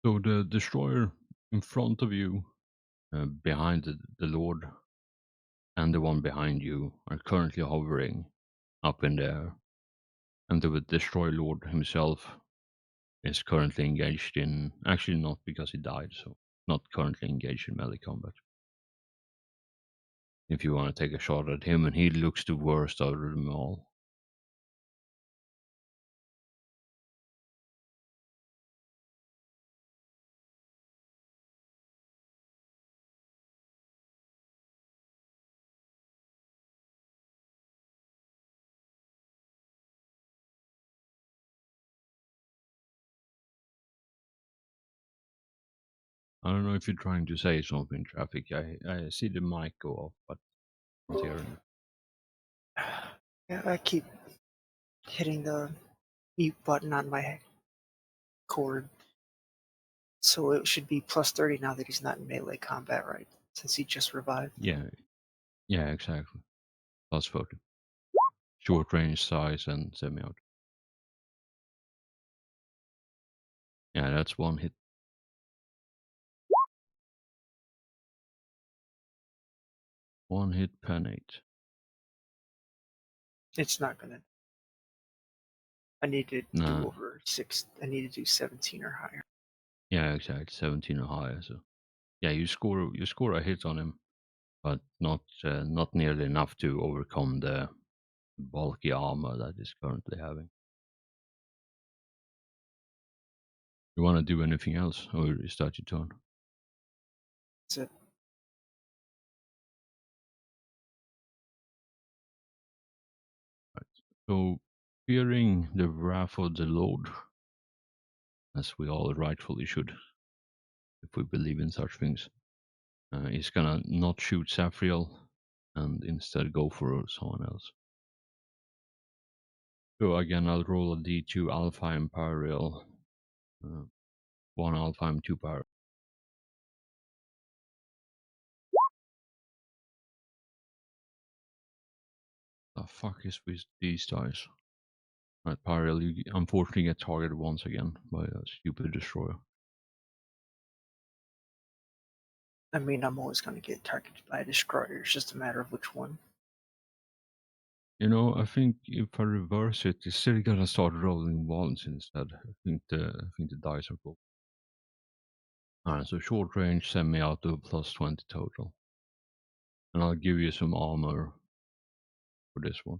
So the destroyer in front of you, behind the Lord, and the one behind you are currently hovering up in the air. And the destroyer Lord himself is currently engaged in, actually not because he died, so not currently engaged in melee combat. If you want to take a shot at him, and he looks the worst out of them all. I don't know if you're trying to say something in traffic. I see the mic go off, but I'm not hearing it. Yeah, I keep hitting the mute button on my cord. So it should be plus 30 now that he's not in melee combat, right? Since he just revived. Yeah, exactly. Plus 40. Short range, size, and semi-auto. Yeah, that's one hit. One hit penate. It's not gonna. I need to Nah. do over 6. I need to do 17 or higher. Yeah, exactly. 17 or higher. So yeah, you score a hit on him, but not nearly enough to overcome the bulky armor that he's currently having. You want to do anything else, or is that your turn? That's it. So, fearing the wrath of the Lord, as we all rightfully should, if we believe in such things, he's gonna not shoot Saphriel and instead go for someone else. So again, I'll roll a d2 Alpha Imperial, 1 Alpha and 2 Power. The fuck is with these dice? Right, Pariel, you unfortunately get targeted once again by a stupid destroyer. I mean, I'm always going to get targeted by a destroyer. It's just a matter of which one. You know, I think if I reverse it, it's still gonna start rolling ones instead. I think the dice are cool. Alright, so short range, semi-auto, plus 20 total. And I'll give you some armor for this one.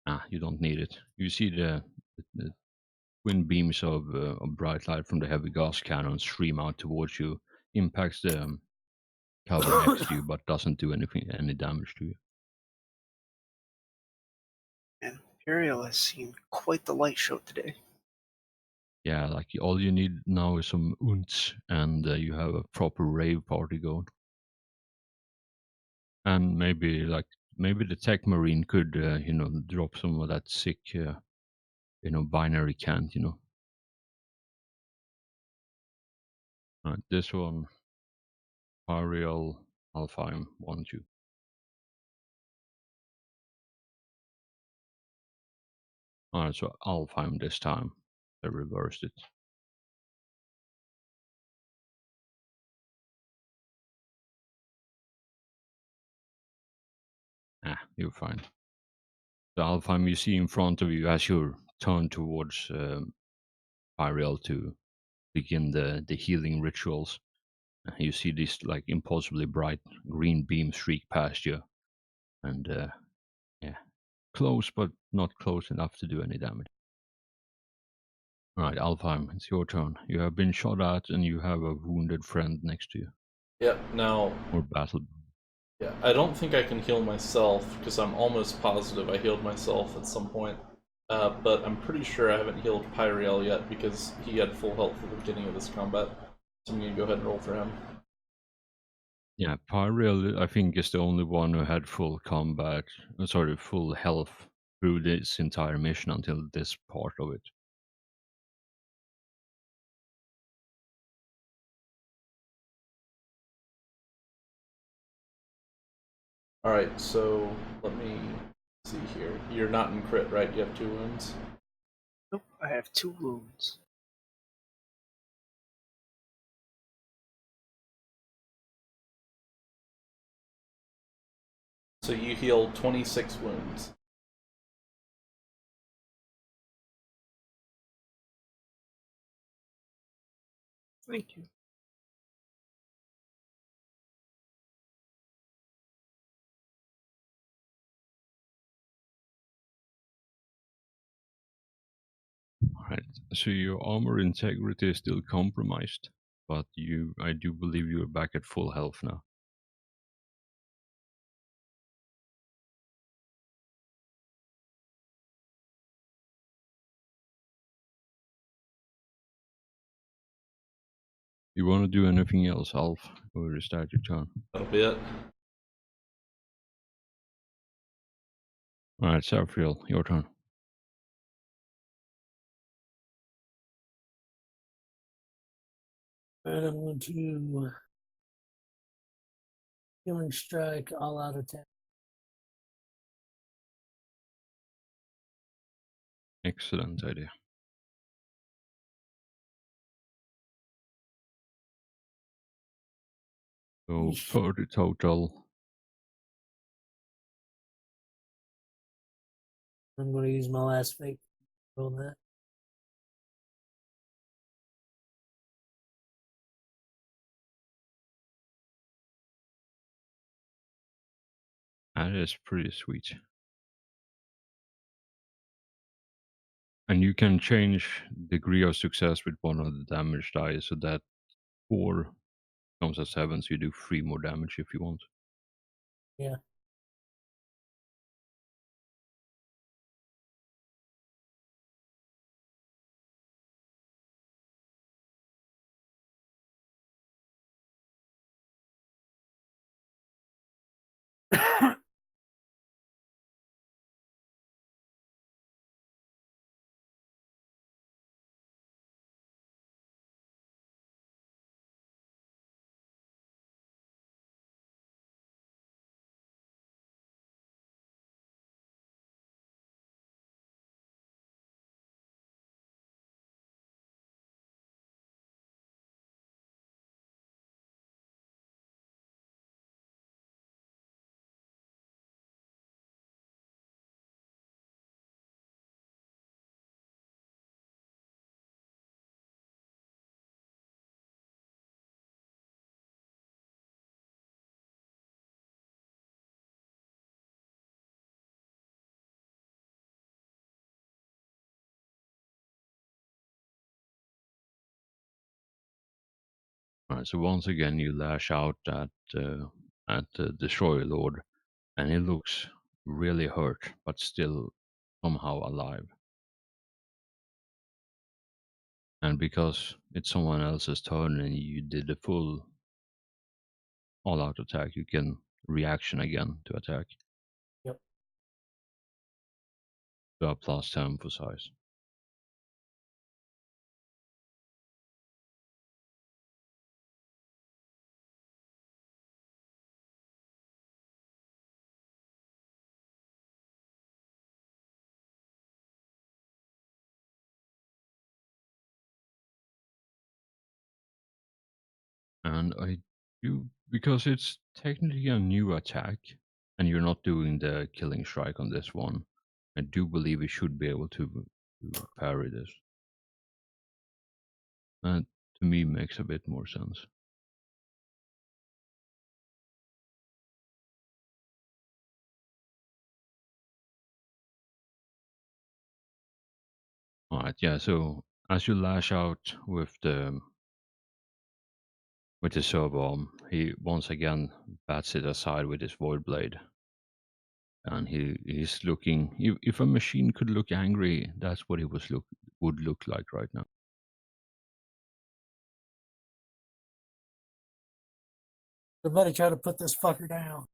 Ah, you don't need it. You see the twin beams of bright light from the heavy gas cannon stream out towards you, impacts the cover next to you, but doesn't do any damage to you. And Imperial has seen quite the light show today. Yeah, like all you need now is some ounce, and you have a proper rave party going. And maybe the tech marine could drop some of that sick binary cant. Right, this one, Ariel Alfheim 1-2. Alright, so Alfheim this time. I reversed it. You're fine. The Alfheim you see in front of you as you turn towards Ariel to begin the healing rituals. You see this like impossibly bright green beam streak past you, and yeah, close but not close enough to do any damage. Alright, Alfheim, it's your turn. You have been shot at and you have a wounded friend next to you. Yep, now, Or battle. yeah, I don't think I can heal myself, because I'm almost positive I healed myself at some point. But I'm pretty sure I haven't healed Pyriel yet, because he had full health at the beginning of this combat. So I'm gonna go ahead and roll for him. Yeah, Pyriel, I think, is the only one who had full full health through this entire mission until this part of it. Alright, so let me see here. You're not in crit, right? You have 2 wounds? Nope, I have 2 wounds. So you heal 26 wounds. Thank you. Alright, so your armor integrity is still compromised, but I do believe you're back at full health now. You want to do anything else, Alf, or is that your turn? That'll be it. Alright, Safriel, your turn. And I'm going to Healing Strike, all out attack. Excellent idea. So 30 total. I'm going to use my last fate on that. That is pretty sweet. And you can change degree of success with one of the damage dice, so that 4 comes at 7, so you do 3 more damage if you want. Yeah. Alright, so once again you lash out at the Destroyer Lord, and he looks really hurt, but still somehow alive. And because it's someone else's turn and you did the full all-out attack, you can reaction again to attack. Yep. So a plus 10 for size. And I do, because it's technically a new attack and you're not doing the killing strike on this one, I do believe you should be able to parry this. That to me makes a bit more sense. Alright, yeah, so as you lash out with the servo arm, he once again bats it aside with his void blade. And he's looking, if a machine could look angry, that's what he would look like right now. Somebody try to put this fucker down.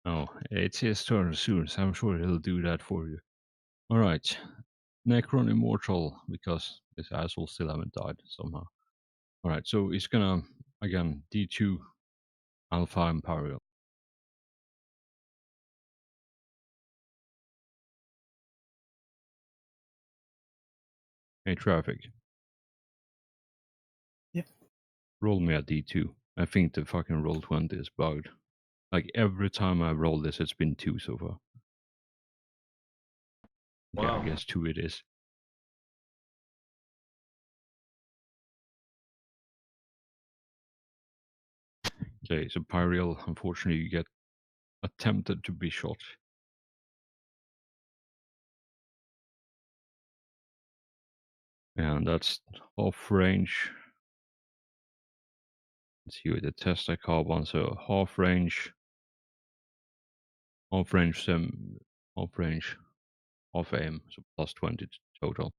Oh, it's his turn soon, so I'm sure he'll do that for you. Alright. Necron Immortal, because this asshole still haven't died somehow. Alright, so he's gonna, again, D2 Alpha Imperial. Hey, Traffic. Yep. Roll me a D2. I think the fucking roll 20 is bugged. Like every time I roll this, it's been 2 so far. Okay, Wow. I guess 2 it is. Okay, so Pyreal, unfortunately, you get attempted to be shot. And that's off range. Let's see with the test I carbon, so half range, half range, half aim, so plus 20 total.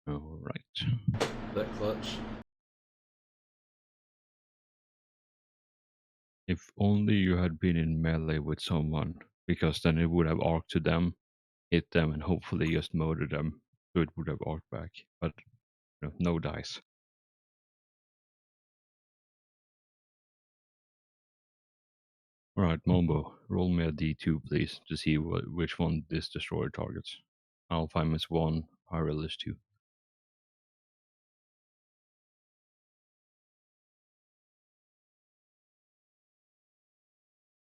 All right. That clutch. If only you had been in melee with someone, because then it would have arced to them, hit them, and hopefully just murdered them, so it would have arced back. But no dice. All right, Mombo, roll me a d2, please, to see which one this destroyer targets. Alfheim is 1, Pyral is 2.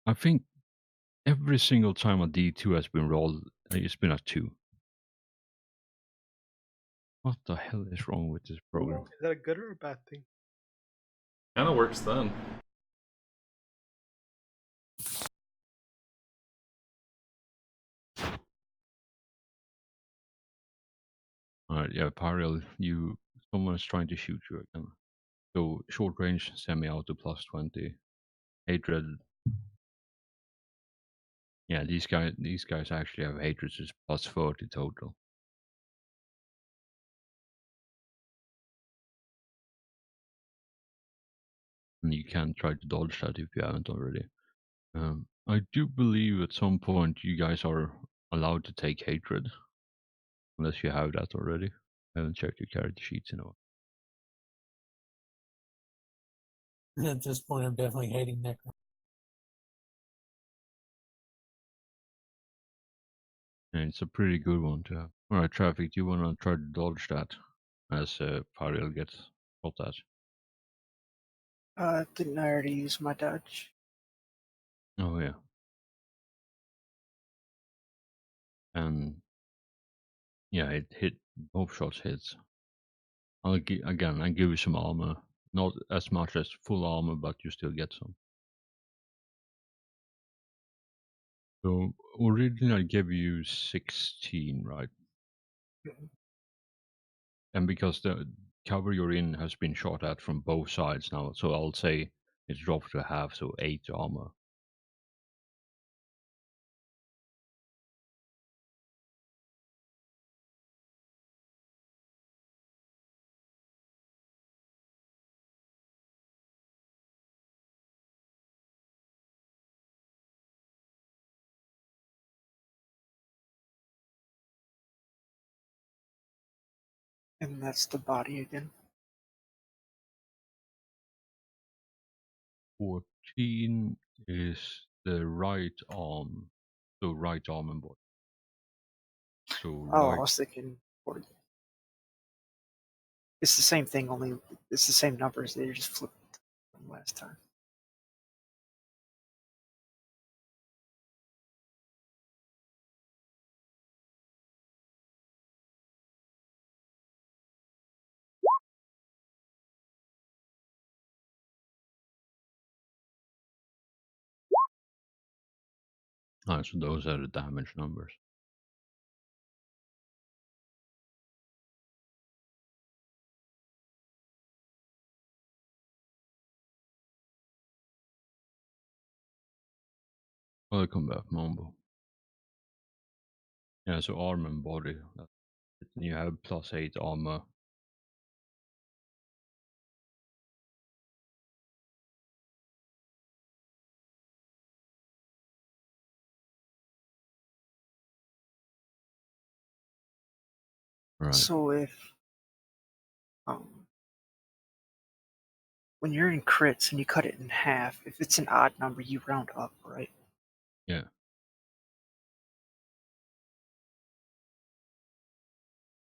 I think every single time a d2 has been rolled, it's been a 2. What the hell is wrong with this program? Is that a good or a bad thing? Kind of works then. Alright, yeah, Pyral, someone is trying to shoot you again. So short range, semi-auto plus 20. Hatred. Yeah, these guys actually have hatred, so it's plus 30 total. And you can try to dodge that if you haven't already. I do believe at some point you guys are allowed to take hatred. Unless you have that already. I haven't checked your character sheets in a while. At this point, I'm definitely hating Necron. And it's a pretty good one to have. Alright, Traffic, do you want to try to dodge that as Pariel gets shot at? Didn't I already use my dodge? Oh, yeah. And yeah, it hit, both shots hits. I give you some armor. Not as much as full armor, but you still get some. So originally I gave you 16, right? Mhm. And because the cover you're in has been shot at from both sides now, so I'll say it's dropped to half, so 8 armor. And that's the body again. 14 is the right arm, so right arm and body. So Oh, I right, was thinking 40. It's the same thing, only it's the same numbers. They just flipped from last time. so those are the damage numbers. Welcome back, Mambo. Yeah, so arm and body. You have +8 armor. Right. So if when you're in crits and you cut it in half, if it's an odd number, you round up, right? Yeah.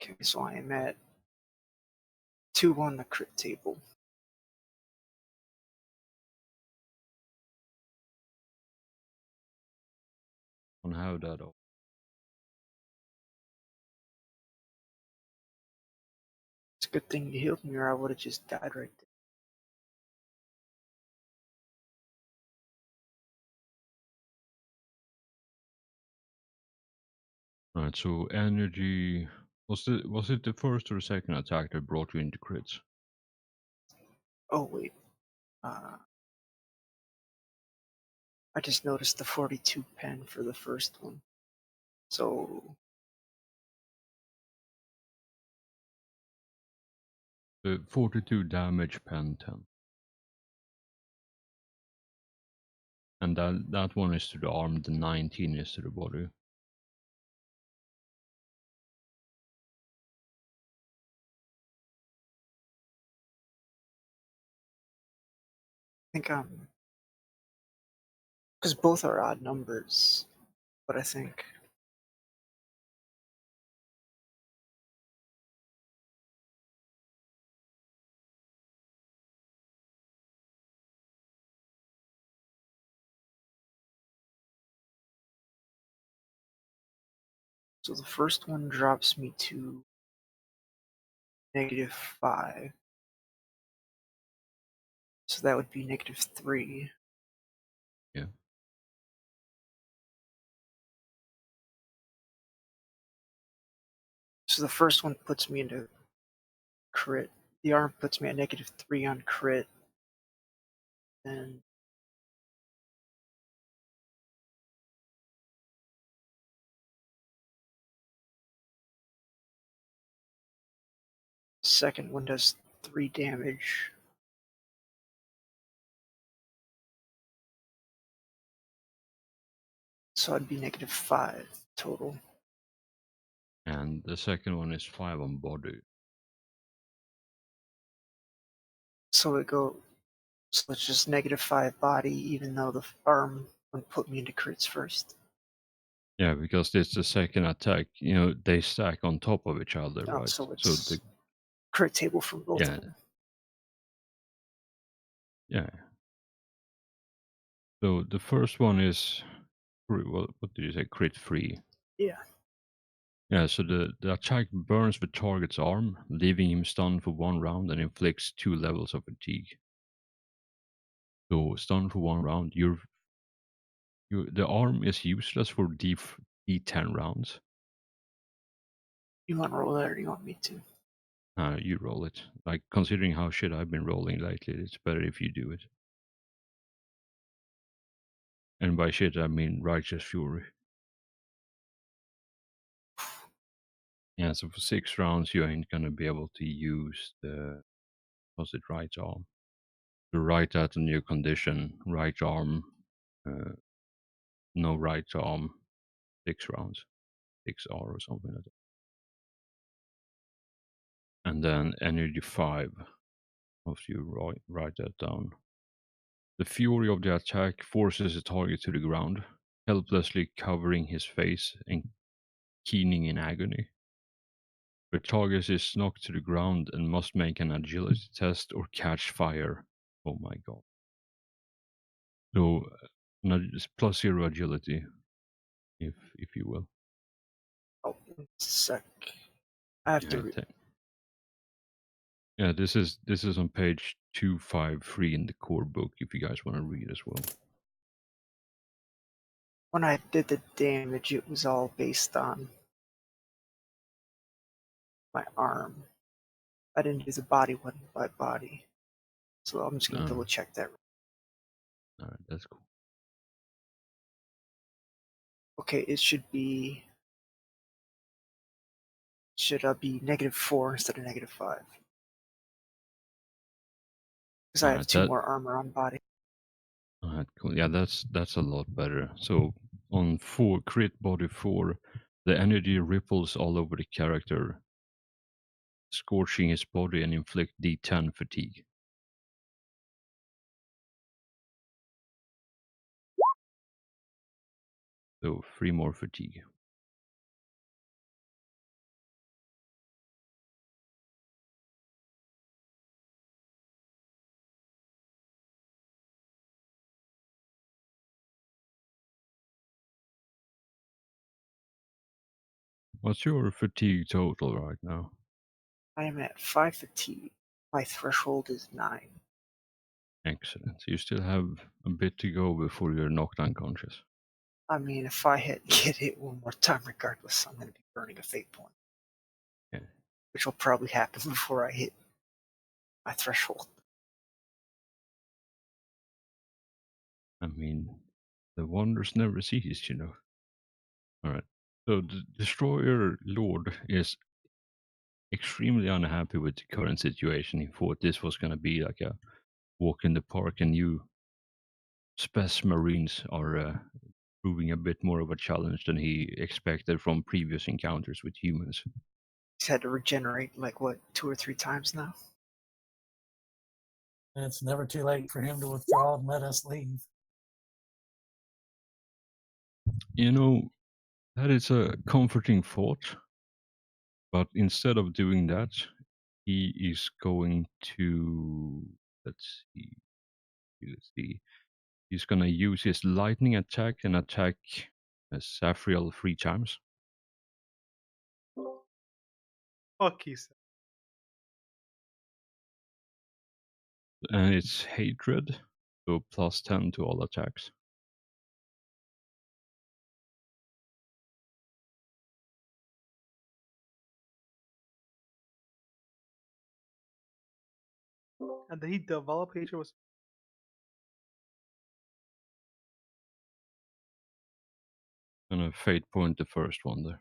Okay, so I am at 2 on the crit table. On how that up. It's a good thing you healed me, or I would have just died right there. Right, so energy was it the first or second attack that brought you into crits? Oh wait, I just noticed the 42 pen for the first one. So The 42 damage pen 10. And that one is to the arm, the 19 is to the body. I think because both are odd numbers, but I think so. The first one drops me to -5, so that would be -3. Yeah. So the first one puts me into crit. The arm puts me at -3 on crit, and the second one does 3 damage. So I'd be -5 total. And the second one is 5 on body. So so it's just -5 body, even though the arm would put me into crits first. Yeah, because it's the second attack, they stack on top of each other, Oh, right? so So it's crit table from both yeah, of them. yeah. So the first one is what did you say? Crit free. Yeah. Yeah, so the attack burns the target's arm, leaving him stunned for 1 round and inflicts 2 levels of fatigue. So stunned for 1 round, The arm is useless for D10 rounds. You want to roll that, or you want me to? You roll it. Like, considering how shit I've been rolling lately, it's better if you do it. And by shit, I mean Righteous Fury. Yeah, so for 6 rounds, you ain't gonna be able to use the, what's it, right arm. To write that on your condition, right arm, no right arm, 6 rounds, 6R or something like that. And then energy 5, after you write that down. The fury of the attack forces the target to the ground, helplessly covering his face and keening in agony. The target is knocked to the ground and must make an agility test or catch fire. Oh my god. So, it's +0 agility, if you will. Oh, sec. I have Yeah, to. yeah, this is on page 253 in the core book if you guys want to read as well. When I did the damage, it was all based on my arm. I didn't do the body one by body. So I'm just gonna double check that. Alright, that's cool. Okay, it should be. Should be -4 instead of -5? Because I have Alright, 2 more armor on body. Alright, cool. Yeah, that's a lot better. So on 4 crit body 4, the energy ripples all over the character, scorching his body and inflict D10 fatigue. So 3 more fatigue. What's your fatigue total right now? I am at 5 fatigue. My threshold is 9. Excellent. You still have a bit to go before you're knocked unconscious. I mean, if I get hit one more time, regardless, I'm going to be burning a fate point. Yeah. Which will probably happen before I hit my threshold. I mean, the wonders never cease, you know. Alright. So the Destroyer Lord is extremely unhappy with the current situation. He thought this was going to be like a walk in the park, and you Spec Marines are proving a bit more of a challenge than he expected from previous encounters with humans. He's had to regenerate like what, 2 or 3 times now. And it's never too late for him to withdraw and let us leave. You know, that is a comforting thought, but instead of doing that, he is going to, let's see, he's going to use his lightning attack and attack Saphriel 3 times. Fuck you. And it's hatred, so +10 to all attacks. And did he develop hatred with? Gonna fate point the first one there.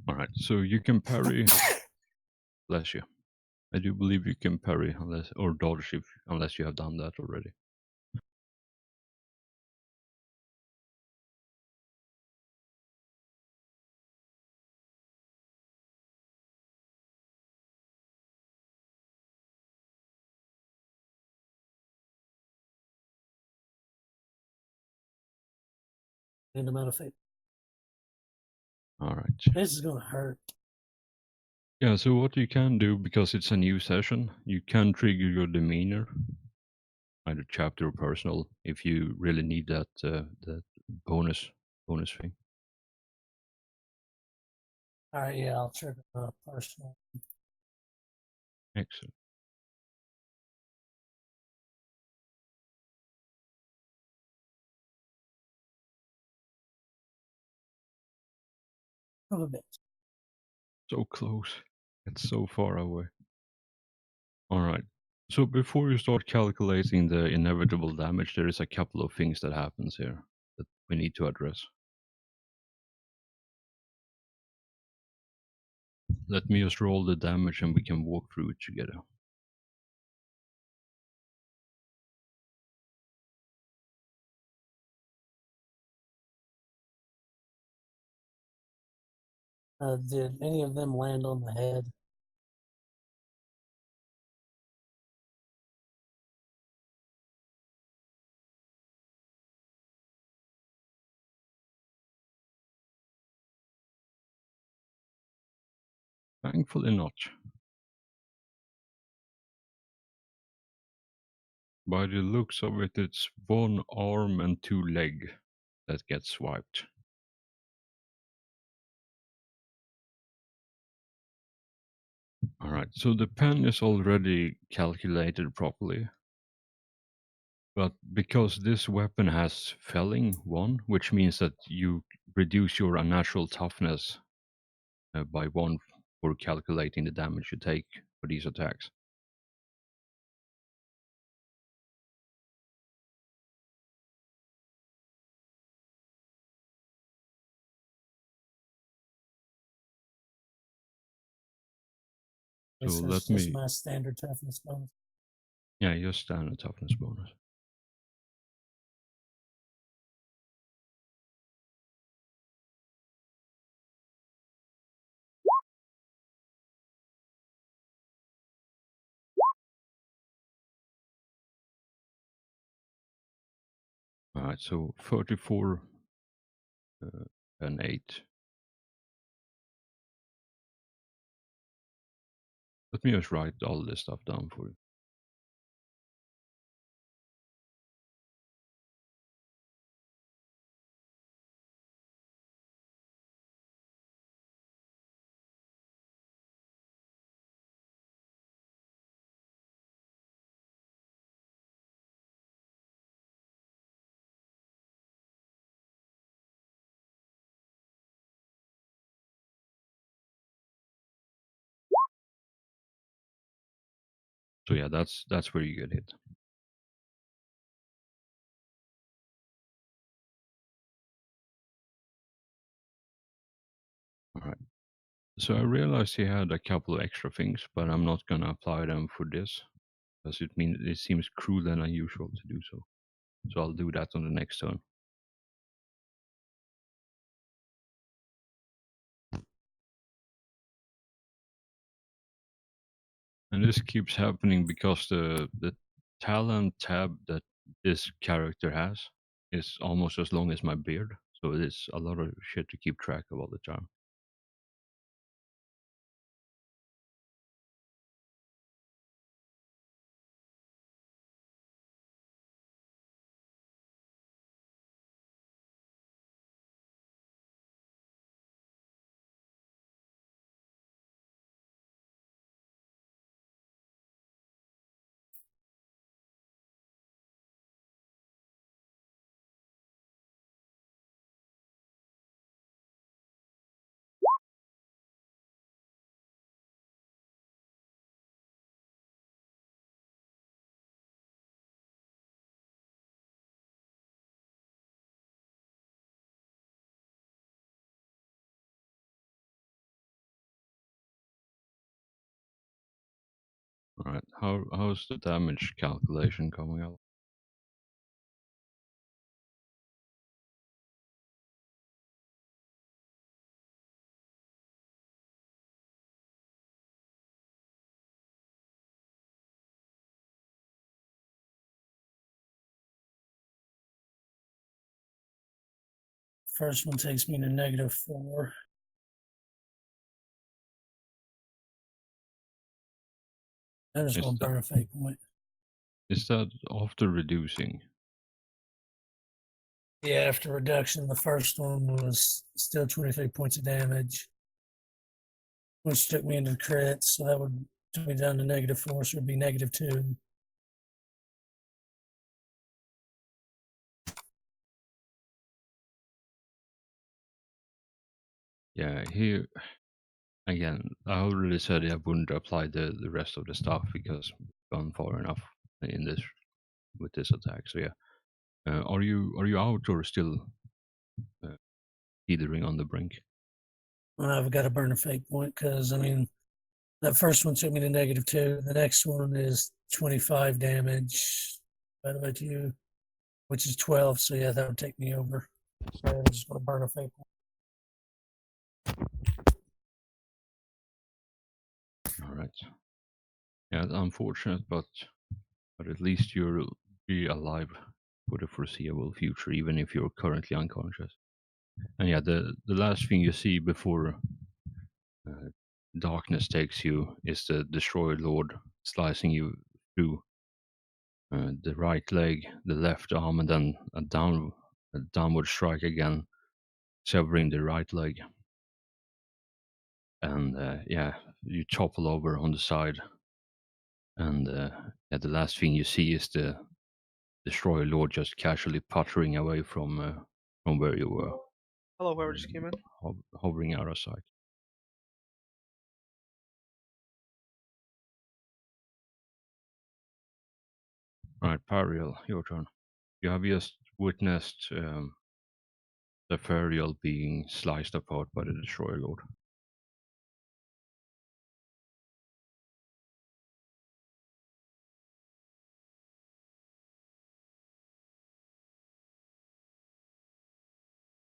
Alright, so you can parry. Bless you. I do believe you can parry unless or dodge unless you have done that already. And amount of fate. Alright. This is going to hurt. Yeah, so what you can do, because it's a new session, you can trigger your demeanor, either chapter or personal, if you really need that bonus bonus thing. All right, yeah, I'll trigger the personal. Excellent. Of a bit. So close. It's so far away. Alright. So before you start calculating the inevitable damage, there is a couple of things that happens here that we need to address. Let me just roll the damage and we can walk through it together. Did any of them land on the head? Thankfully not. By the looks of it, it's one arm and two leg that gets swiped. Alright, so the pen is already calculated properly. But because this weapon has felling 1, which means that you reduce your unnatural toughness by 1 for calculating the damage you take for these attacks. So This let is just me, my standard toughness bonus. yeah, just standard toughness bonus. Alright, so 34 and 8. Let me just write all this stuff down for you. So yeah, that's where you get hit. Alright. So I realized he had a couple of extra things, but I'm not gonna apply them for this, because it seems cruel and unusual to do so. So I'll do that on the next turn. And this keeps happening because the talent tab that this character has is almost as long as my beard. So it is a lot of shit to keep track of all the time. Alright, how's the damage calculation coming out? First one takes me to -4. I'm just Is going to burn a fate point. Is that after reducing? Yeah, after reduction, the first one was still 23 points of damage, which took me into the crits, so that would took me down to -4, so it would be -2. Yeah, here again, I already said I wouldn't apply the rest of the stuff because we've gone far enough in this with this attack. So yeah, are you out or still teetering on the brink? And I've got to burn a fate point because I mean that first one took me to -2. The next one is 25 damage. Right about you, which is 12. So yeah, that would take me over. So I'm just going to burn a fate point. All right. Yeah, unfortunate, but at least you'll be alive for the foreseeable future, even if you're currently unconscious. And yeah, the last thing you see before darkness takes you is the Destroyer Lord slicing you through the right leg, the left arm, and then a downward strike again, severing the right leg. And yeah, you topple over on the side, and yeah, the last thing you see is the Destroyer Lord just casually puttering away from where you were, Hello, whoever just came in. hovering out of sight. All right, Pariel, your turn. You have just witnessed the Ferial being sliced apart by the Destroyer Lord.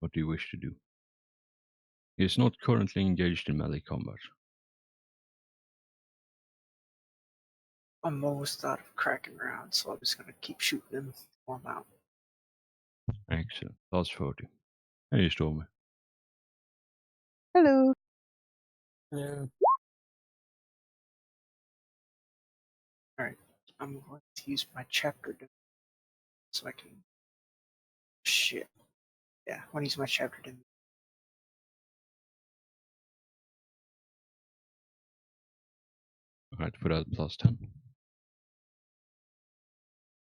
What do you wish to do? He is not currently engaged in melee combat. I'm almost out of cracking rounds, so I'm just gonna keep shooting him while I'm out. Excellent. That's 30. Hey, Stormy. Hello. Yeah. Alright, I'm going to use my chapter so I can. Shit. Yeah, I want to use my chapter to. All right, for that plus 10.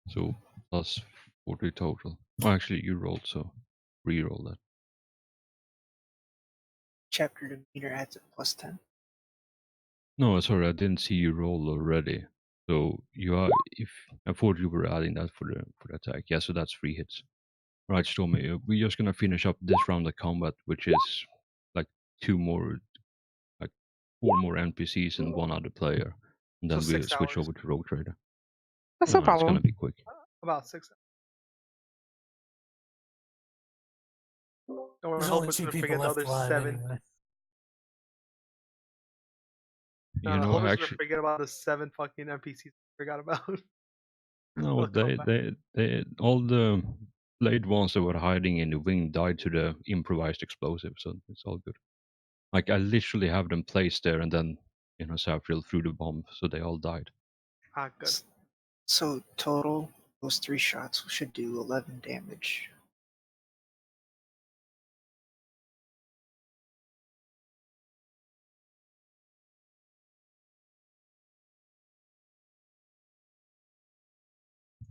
So plus 40 total. Oh, actually, you rolled, so re-roll that. Chapter demeanor adds a +10. No, sorry, I didn't see you roll already. So you are. If I thought you were adding that for the attack. Yeah, so that's 3 hits. Right, Stormy. We're just gonna finish up this round of combat, which is like 2 more, like 4 more NPCs and 1 other player, and So then we 6 switch hours. over to Rogue Trader. That's no It's gonna problem. be quick. About 6 hours. Don't worry, There's hope only it's 2 gonna people forget the left other alive 7. anyway. No, You no, know, hope it's gonna actually, forget about the 7 fucking NPCs I forgot about. no, They'll come back. they all the blade ones that were hiding in the wing died to the improvised explosive, so it's all good. Like I literally have them placed there, and then Saphriel threw the bomb, so they all died. Ah, good. So total, those 3 shots should do 11 damage.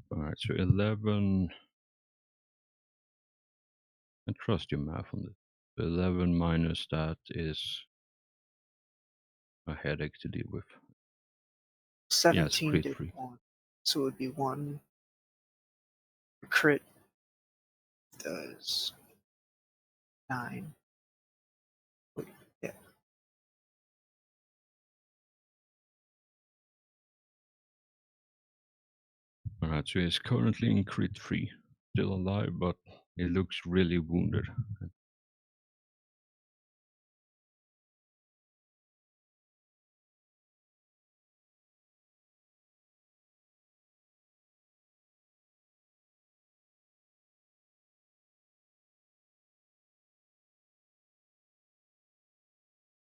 All right, so 11. I trust your math on this. So 11 minus that is a headache to deal with. Yes, 17 crit did free. 1, so it would be 1. Crit does 9. Wait, yeah. All right, so he's currently in crit free, still alive, but he looks really wounded.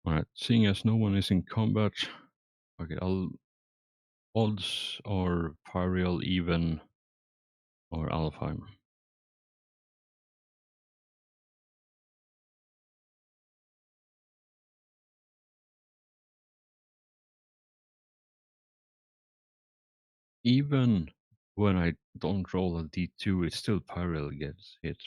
All right, seeing as no one is in combat, okay, odds are Pariel, even, or Alfheim. Even when I don't roll a d2, it still Pyreal gets hit.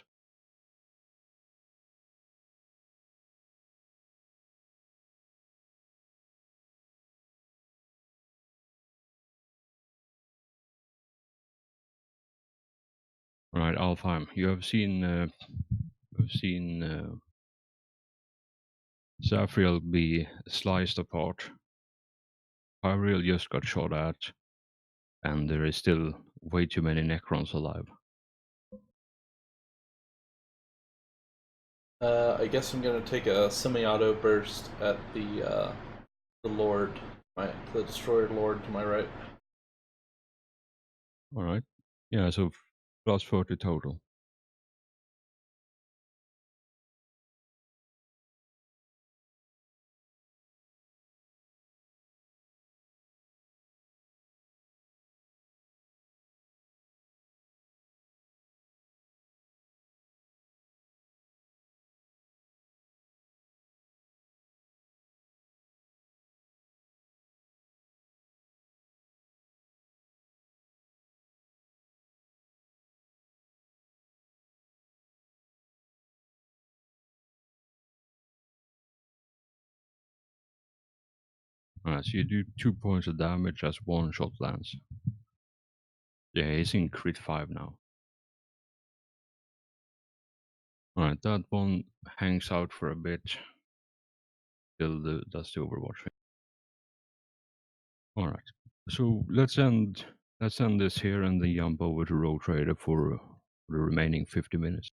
All right, Alfheim, you have seen Zafriel be sliced apart. Pyreal just got shot at, and there is still way too many Necrons alive. I guess I'm gonna take a semi-auto burst at the Lord, the Destroyer Lord to my right. All right, yeah, so plus 40 total. All right, so you do 2 points of damage as one shot lands. Yeah, he's in crit 5 now. Alright, that one hangs out for a bit. Still does the Overwatch thing. Alright. So let's end this here and then jump over to Road Trader for the remaining 50 minutes.